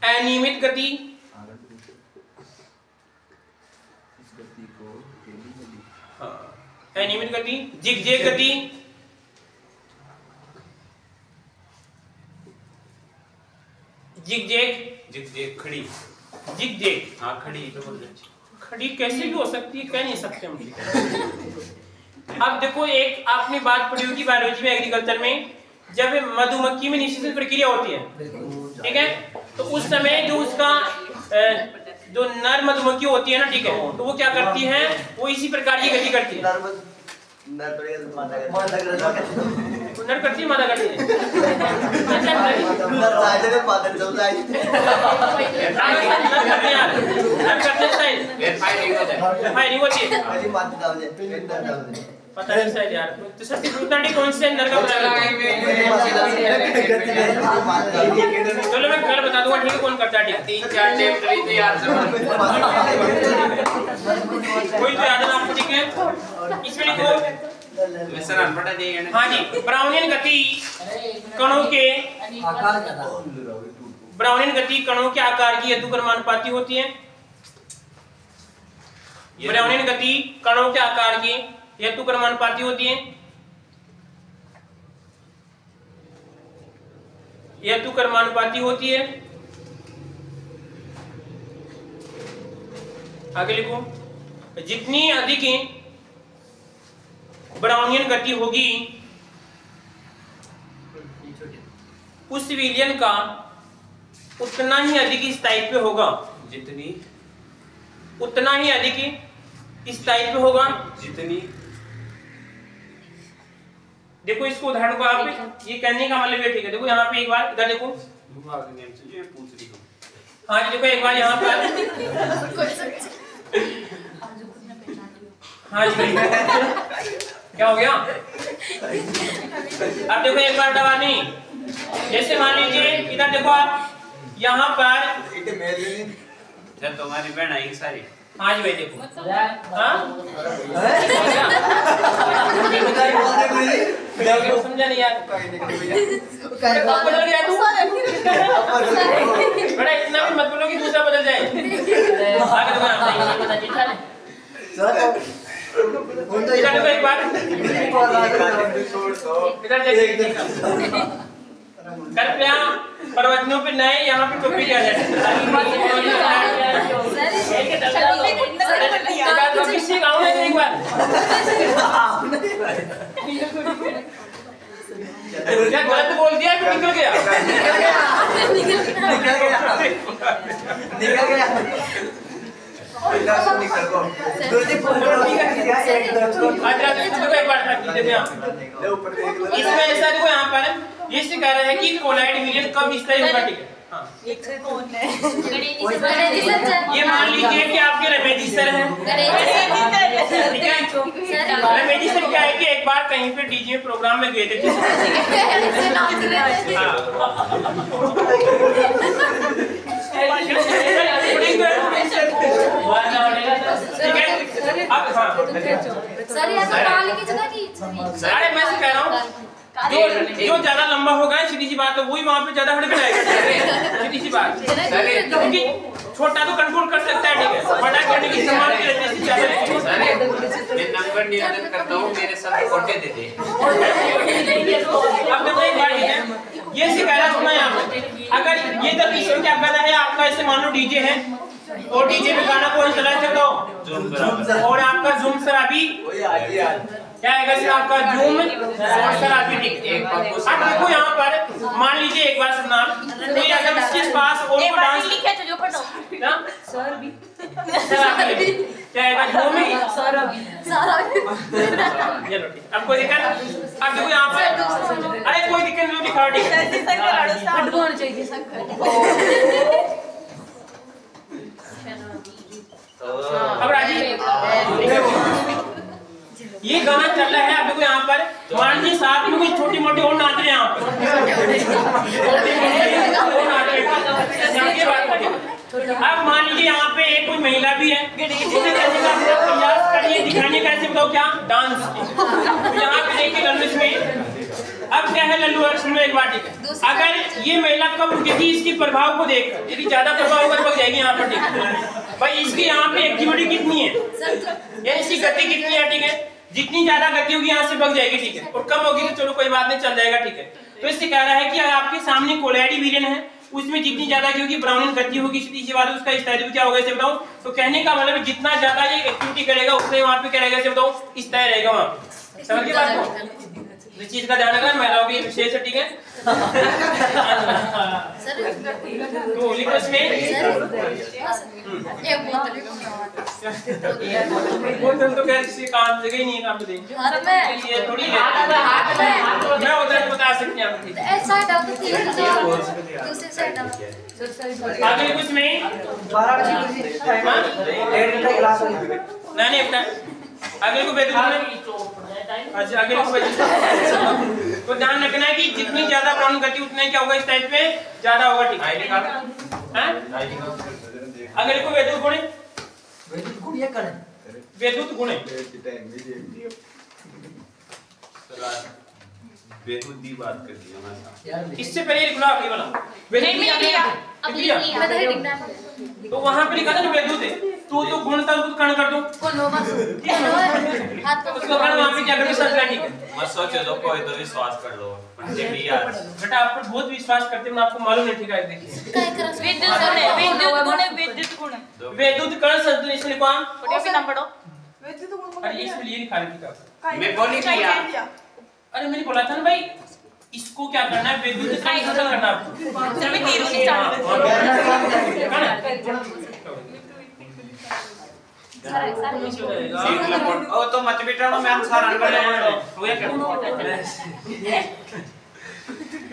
अनियमित गति, अनियमित गति, जिगजैग गति, जिगजैग खड़ी, जिगजैग हाँ खड़ी तो बोल रहे। खड़ी कैसे भी हो सकती है, कह नहीं सकते हम। अब देखो एक आपने बात पढ़ी होगी बायोलॉजी में, एग्रीकल्चर में, जब मधुमक्खी में निषेचन प्रक्रिया होती है, ठीक है, तो उस समय जो उसका जो नर मधुमक्खी होती है ना, ठीक है, तो वो क्या करती है, वो इसी प्रकार की गति करती है। नर करती है मादा करती है। फायरिंग होती है, पता नहीं शायद यार। तो सस्ती फ्रूटांडी कौन से नर का बनाया? चलो मैं कल बता दूंगा, ठीक है, कौन करता है। ठीक 3-4 चैप्टर तो याद से कोई तो याद है आपको, ठीक है। इसमें लिखो सर अनपढ़ है। हाँ जी ब्राउनियन गति कणों के आकार की हेतुक्रमानुपाती होती है। ब्राउनियन गति कणों के आकार की हेतुक्रमानुपाती होती है। हेतुक्रमानुपाती होती है। आगे लिखो, जितनी अधिक ब्राउनियन गति होगी उस विलयन का उतना ही अधिक इस टाइप पे होगा। जितनी उतना ही अधिक इस टाइप पे होगा। जितनी देखो इसको उदाहरण को आप ये कहने का मतलब ये ठीक है। देखो यहाँ पे एक बार इधर देखो, हाँ जी देखो एक बार यहाँ पर, हाँ जी क्या हो गया। अब देखो एक बार दबानी, जैसे मान लीजिए इधर देखो आप यहाँ पर जब तुम्हारी बहन आएगी सारी। हाँ जी भाई देखो, हाँ समझा नहीं यार, बदल गया तू बड़ा इतना भी मत बोलो कि दूसरा बदल जाए। इधर देखो एक बार, इधर देखिए कृपया प्रवचनों पे नए यहाँ पे टोपी क्या है किसी गाँव में एक बार क्या गलत बोल दिया फिर निकल गया इसमें ऐसा देखो यहाँ पर ये सिखा रहा है कि कोलाइड विलयन कब स्थायी होगा। ठीक है, ये मान लीजिए कि आपके रमेश सर हैं, ठीक है। रमेश सर क्या है कि एक बार कहीं पे डीजे में प्रोग्राम में गए थे, अरे मैं कह रहा हूँ जो ज्यादा लंबा होगा सीधी सी बात है वही वहाँ पे ज्यादा हड़क जाएगा, सीधी सी बात। क्योंकि छोटा तो कंट्रोल कर सकता है, ठीक है, बड़ा करने की क्षमता रहती है। मैं नंबर निवेदन करता हूँ मेरे साथ कोटे दे दे। अब देखो एक बार ये सिखा रहा सुना यहाँ पे, अगर ये तो किसी क्या गाना है आपका, ऐसे मान लो डीजे है और डीजे में गाना कौन चला सकता और आपका जूम शराबी क्या है, सर आपका जूम और शराबी। अब देखो यहाँ पर मान लीजिए एक बार सुनना, कोई अगर इसके पास और को डांस शराबी क्या है जूम चलो ठीक। अब कोई दिक्कत, अब देखो यहाँ पर, अरे कोई दिक्कत नहीं दिखा, ठीक अब राजी ये गाना चल रहा है। अब देखो यहाँ पर मान लीजिए साथ में कोई छोटी मोटी और नाच रहे हैं यहाँ पर, अब मान लीजिए यहाँ पे एक कोई महिला भी है, प्रयास करिए दिखाने का, ऐसे बताओ क्या डांस यहाँ पे देखिए लल्लू में। अब क्या है लल्लू सुनो एक बार, ठीक है, अगर ये महिला कब रुकेगी इसके प्रभाव को देखकर, यदि ज्यादा प्रभाव होगा तो जाएगी यहाँ पर, ठीक है भाई। इसकी यहाँ पे एक्टिविटी कितनी है या इसकी गति कितनी है, ठीक है, जितनी ज्यादा गति होगी यहाँ से भाग जाएगी, ठीक है, और कम होगी तो चलो कोई बात नहीं चल जाएगा, ठीक है। तो इससे कह रहा है कि आपके सामने कोलाइड विलयन है, उसमें जितनी ज्यादा क्योंकि ब्राउनिंग गति होगी सीधी सी बात, उसका स्थायित्व क्या होगा इसे बताओ। तो कहने का मतलब जितना ज्यादा ये एक्टिविटी करेगा उतना वहाँ पे क्या रहेगा इसे बताओ, स्थायी रहेगा वहाँ पे। समझ गए बात को, इस चीज का ध्यान रखना, महिलाओं की विशेष है, ठीक है। तो लिखो इसमें बोतल तो क्या किसी काम जगह ही नहीं है, काम पे ये थोड़ी मैं उधर बता सकती हूँ आपको। आगे कुछ में नहीं बेटा, आगे को अच्छा आगे तो ध्यान रखना है कि जितनी ज्यादा ब्राउन गति उतना क्या होगा इस टाइप पे ज्यादा होगा, ठीक है। अगर को वैद्युत गुण ये करें, वैद्युत गुण बेहूद दी बात कर दी हमारे साथ। इससे पहले लिखना अगली वाला वैद्युत, तो वहां पे लिखा था ना वैद्युत है, तू तो गुण था उसको कर्ण कर दो उसको कर्ण वहां पे क्या करोगे संतुलन ठीक है मत सोचो लो कोई तो विश्वास कर लो यार बेटा आप पर बहुत विश्वास करते हैं आपको मालूम नहीं ठीक है देखिए विद्युत कर्ण संतुलन इसमें लिखो आप अरे इसमें ये लिखा है किताब मैं बोली किया अरे मैंने बोला था ना भाई इसको क्या करना है विद्युत कर्ण संतुलन करना है चलो मैं तीर सीख लो ओ तो मत बिटानो मैं आंसर कर ले हो गया क्या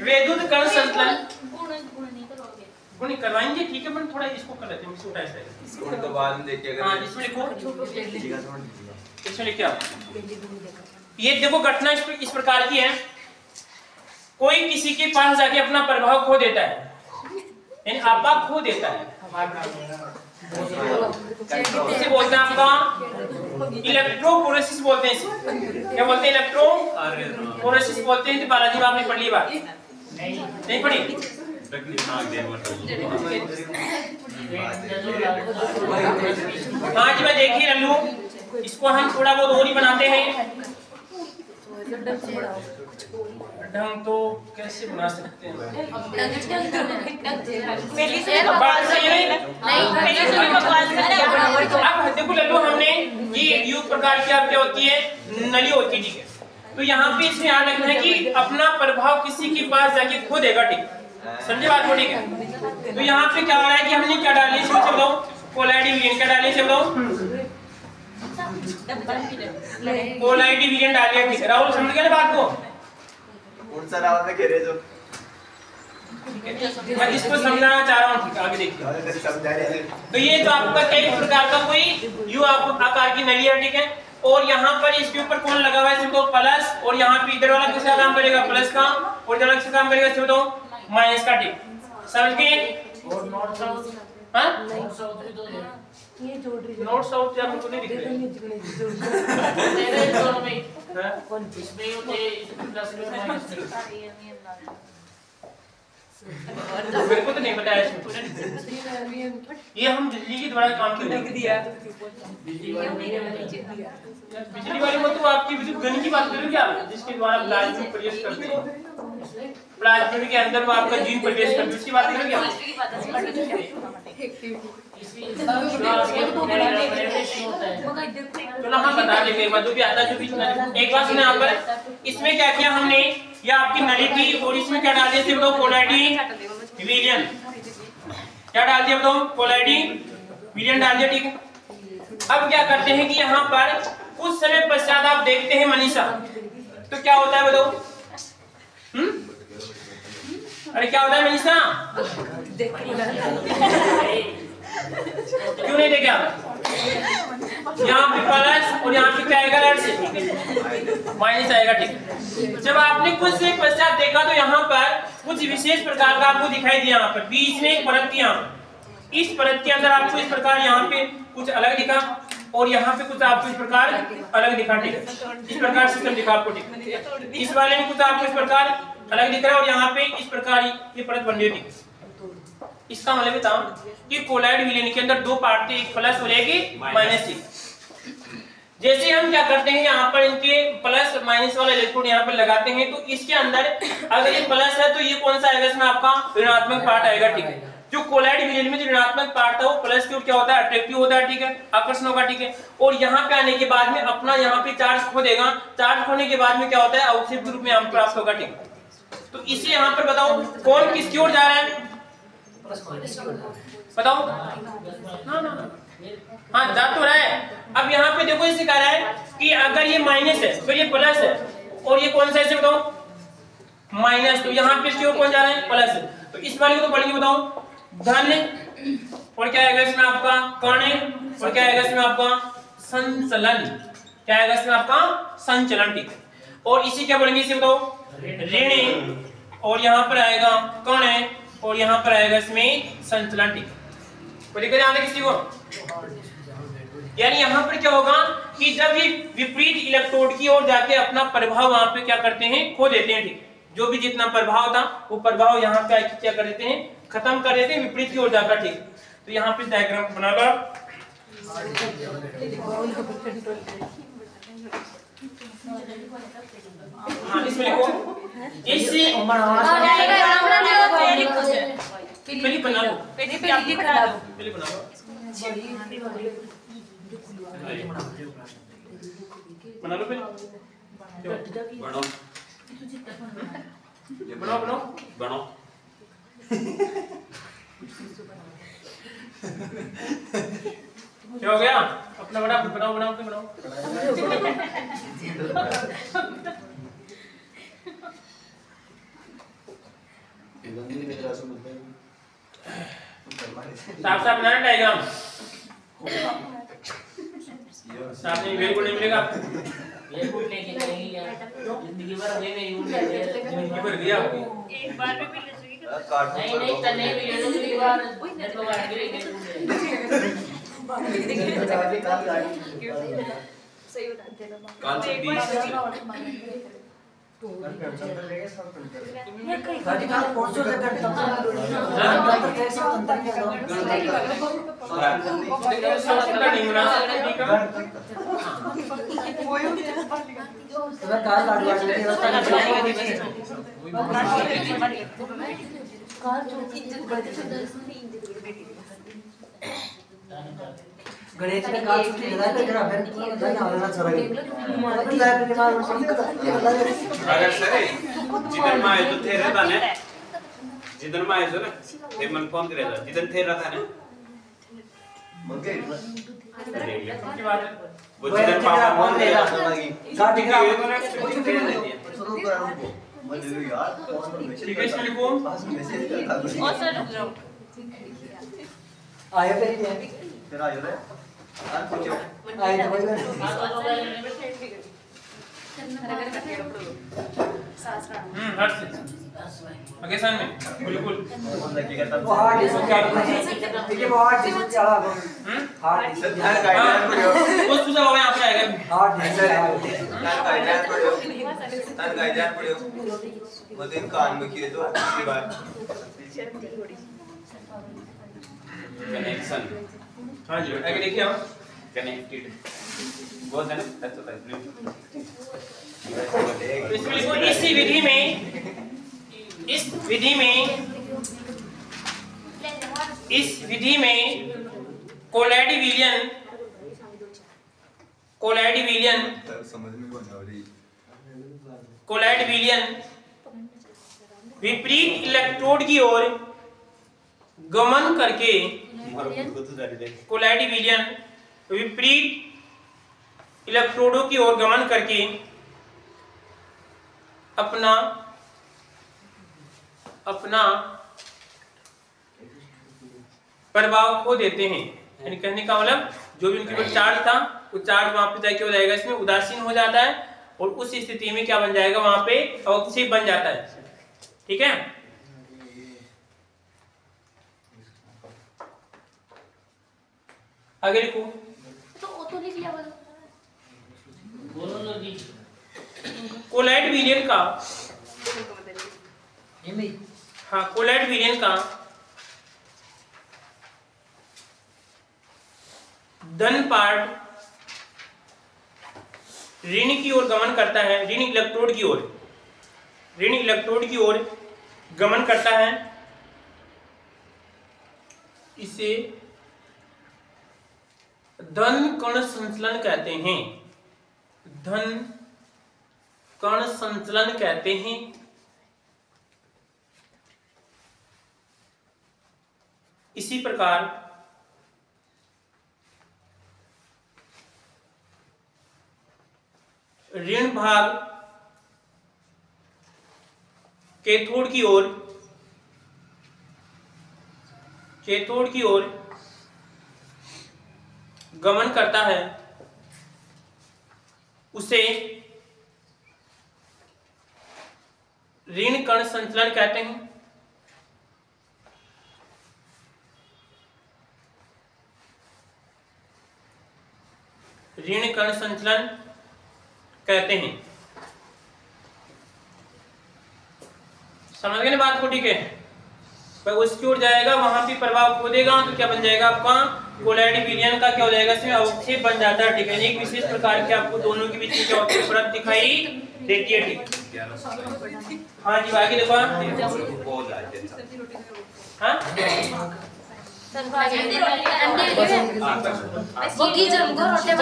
विद्युत कर्ण संतुलन गुण करवाएंगे ठीक है पर थोड़ा इसको कर लेते हैं इसको ऐसा है इसको तो बाद में देखिए हां अगर इसमें लिखो इसमें लिख क्या ये देखो घटना इस प्रकार की है कोई किसी के पास जाके अपना प्रभाव खो देता है यानी आपा खो देता है इसे बोलते हैं आपका इलेक्ट्रोफोरेसिस बोलते हैं इसे क्या बोलते हैं इलेक्ट्रोफोरेसिस बोलते हैं तो बालाजी बाप ने पढ़ ली बात नहीं पढ़ी हाँ जी मैं देखिए लल्लू इसको हम थोड़ा बहुत और ही बनाते हैं ढंग तो कैसे बना सकते हैं अब देखो लल्लू हमने ये युग प्रकार की आप क्या होती है नली होती है ठीक है तो यहाँ पे इसमें याद रखना है कि अपना प्रभाव किसी के पास जाके खो देगा ठीक समझे बात को ठीक है तो यहाँ पे क्या हो रहा है कि हमने क्या डाली इसमें चल दो कोलाइड विलियन क्या डाली चल दो कोलाइड विलियन डालिए ठीक है राहुल समझ गए ना बात को कौन सा रावण में घेरे जो मैं इसको समझाना चाह रहा हूँ ठीक है आगे देखिए समझा रहे हैं तो ये तो आपका कई प्रकार का कोई यू आकार की नली है ठीक है और यहाँ पर इसके ऊपर कौन लगा हुआ है सिर्फ प्लस और यहाँ पे इधर वाला किसका काम करेगा प्लस का और इधर वाला किसका काम करेगा सिर्फ तो माइनस का ठीक समझ गए और नॉर्थ साउथ हाँ नॉर्थ साउथ भी तो है ये जोड़ रही नॉर्थ साउथ या मुझे नहीं दिख रहे मेरे दोनों में हाँ? इसमें होते प्लस में माइनस मेरे को तो नहीं पता है इसमें ये हम बिजली के द्वारा काम करते हैं बिजली वाले में तो आपकी विद्युत गणित की बात करें क्या जिसके द्वारा प्लाज्मा प्रवेश करते हैं प्लाज्मा के अंदर वो आपका जीन प्रवेश करते हैं उसकी बात करें चलो हम बता देंगे एक बार जो भी आता है जो भी एक बार सुने यहाँ पर इसमें क्या किया हमने ये आपकी नली थी और इसमें क्या डाल दिया सिर्फ दो कोलाइड विलियन क्या डाल दिया बताओ कोलाइड विलियन डाल दिया ठीक है अब क्या करते हैं कि यहाँ पर कुछ समय पश्चात आप देखते हैं मनीषा तो क्या होता है बताओ अरे क्या होता है मनीषा क्यों नहीं देखे आप यहाँ पे प्लस और यहाँ पे क्या आएगा माइनस आएगा ठीक है जब आपने कुछ से पश्चात देखा तो यहाँ पर कुछ विशेष प्रकार का आपको दिखाई दिया यहाँ पर बीच में एक परत थी यहाँ पर इस परत के अंदर आपको इस प्रकार यहाँ पे कुछ अलग दिखा और यहाँ पे कुछ आपको इस प्रकार अलग दिखा ठीक है इस प्रकार सिस्टम दिखा आपको ठीक इस वाले में कुछ आपको इस प्रकार अलग दिख रहा है और यहाँ पे इस प्रकार ये परत बन रही है इसका मतलब था कि कोलाइड विलियन के अंदर दो पार्ट थे एक प्लस और एक माइनस थी जैसे हम क्या करते हैं यहाँ पर इनके प्लस माइनस वाला इलेक्ट्रोड यहाँ पर लगाते हैं तो इसके अंदर अगर ये प्लस है तो ये कौन सा आएगा इसमें आपका ऋणात्मक पार्ट आएगा ठीक है जो कोलाइड विलियन में जो ऋणात्मक पार्ट था वो प्लस की ओर क्या होता है अट्रैक्टिव होता है ठीक है आकर्षण होगा ठीक है और यहाँ पे आने के बाद में अपना यहाँ पे चार्ज खो देगा चार्ज खोने के बाद में क्या होता है आउटशिफ्ट रूप में हम प्राप्त होगा ठीक है तो इसे यहाँ पर बताओ कौन किसकी ओर जा रहा है बताओ ना हाँ जा तो रहा है अब यहाँ पे देखो इसे कह रहा है कि अगर ये माइनस है फिर ये प्लस है और ये कौन सा है बताओ माइनस तो यहाँ पे इसकी ओर कौन जा रहा है प्लस तो इस वाले को तो पढ़ेंगे बताओ धन और क्या आएगा इसमें आपका कर्ण और क्या आएगा इसमें आपका संचलन क्या आएगा इसमें आपका संचलन ठीक है और इसी क्या बोलेंगे इसे बताओ ऋण और यहाँ पर आएगा कर्ण और यहाँ पर आएगा इसमें संचलन ठीक है दिक्कत यहाँ किसी को यानी यहाँ पर क्या होगा कि जब ये विपरीत इलेक्ट्रोड की ओर जाके अपना प्रभाव वहां पे क्या करते हैं खो देते हैं ठीक जो भी जितना प्रभाव था वो प्रभाव यहाँ पे क्या कर देते हैं खत्म कर देते हैं विपरीत की ओर जाकर ठीक तो यहाँ पे डायग्राम बना लो हाँ इसमें लिखो इस पहले बना लो पहले बना लो बना लो पहले बनो क्या हो गया अपना बनाओ साफ बनाना डायग्राम साफ नहीं बिल्कुल नहीं मिलेगा ये बुक लेके करेंगे यार जिंदगी भर वे मेरी बुक लेके जिंदगी भर दिया एक बार में भी ले जाएगी नहीं तने भी ले लो एक बार नेट को काट के लेके सही बताते हो काल से 20 गाड़ी का कोर्स से करता हूं गणेश ने काल छुट्टी लगा के जरा फिर नहीं आना चाहिए लाइब्रेरी में अगर सर जिधर में आए तो थे रहता ने जिधर में आए जो ना एक मन फोन करे था जिधर थे रहता ने की बात है वो जिधर पापा फोन दे रहा गाड़ी का ठीक है इसमें लिखो और सर रुक जाओ आया फिर तेरा आयो रे यार पूछो आया तो भाई हर्ष आगे सन में बिल्कुल वो हार्ड डिस्क क्या देखिए वो हार्ड डिस्क चला हार्ड डिस्क यार गाइडलाइन पढ़ो वो सुझा होगा यहाँ पे आएगा हार्ड डिस्क तार गाइडलाइन पढ़ो मदन कान में किए तो अच्छी बात कनेक्शन हाँ जी आगे देखिए आप कनेक्टेड बहुत है ना दैट्स व्हाट तो इसमें लिखो इस विधि में कोलैड विलियन समझ में कौन आ रही विपरीत इलेक्ट्रोड की ओर गमन करके कोलैड विलियन विपरीत इलेक्ट्रोडों की ओर गमन करके अपना प्रभाव खो देते हैं। यानी कहने का मतलब जो भी उनके ऊपर चार्ज था वो चार्ज वहां पे जाके हो जाएगा इसमें उदासीन हो जाता है और उस स्थिति में क्या बन जाएगा वहां पे अवक्षेप बन जाता है। ठीक है आगे लिखो तो वो तो लिख लिया बोलो जल्दी कोलैड विलियन का हिंदी हाँ कोलैड विलियन का धन पार्ट ऋण की ओर गमन करता है ऋण इलेक्ट्रोड की ओर गमन करता है इसे धन कण संचलन कहते हैं इसी प्रकार ऋण भाग कैथोड की ओर गमन करता है उसे ऋण कण संचलन कहते हैं। ऋण कण संचलन कहते हैं। समझ गए ना बात को? ठीक है। पर उसकी ओर जाएगा, वहां पे प्रभाव खो देगा तो क्या बन जाएगा आपका कोलाइड विलयन का क्या हो जाएगा, इसमें अवक्षेप बन जाता है। ठीक है, एक विशेष प्रकार के आपको दोनों के बीच में क्या होती है, परत दिखाई देती है। ठीक, हाँ जी आगे देखो। हाँ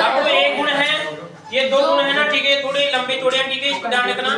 आपको एक गुण है, ये दो गुण है ना, ठीक है, थोड़े लंबे थोड़े हैं, ठीक है, इसको ध्यान रखना।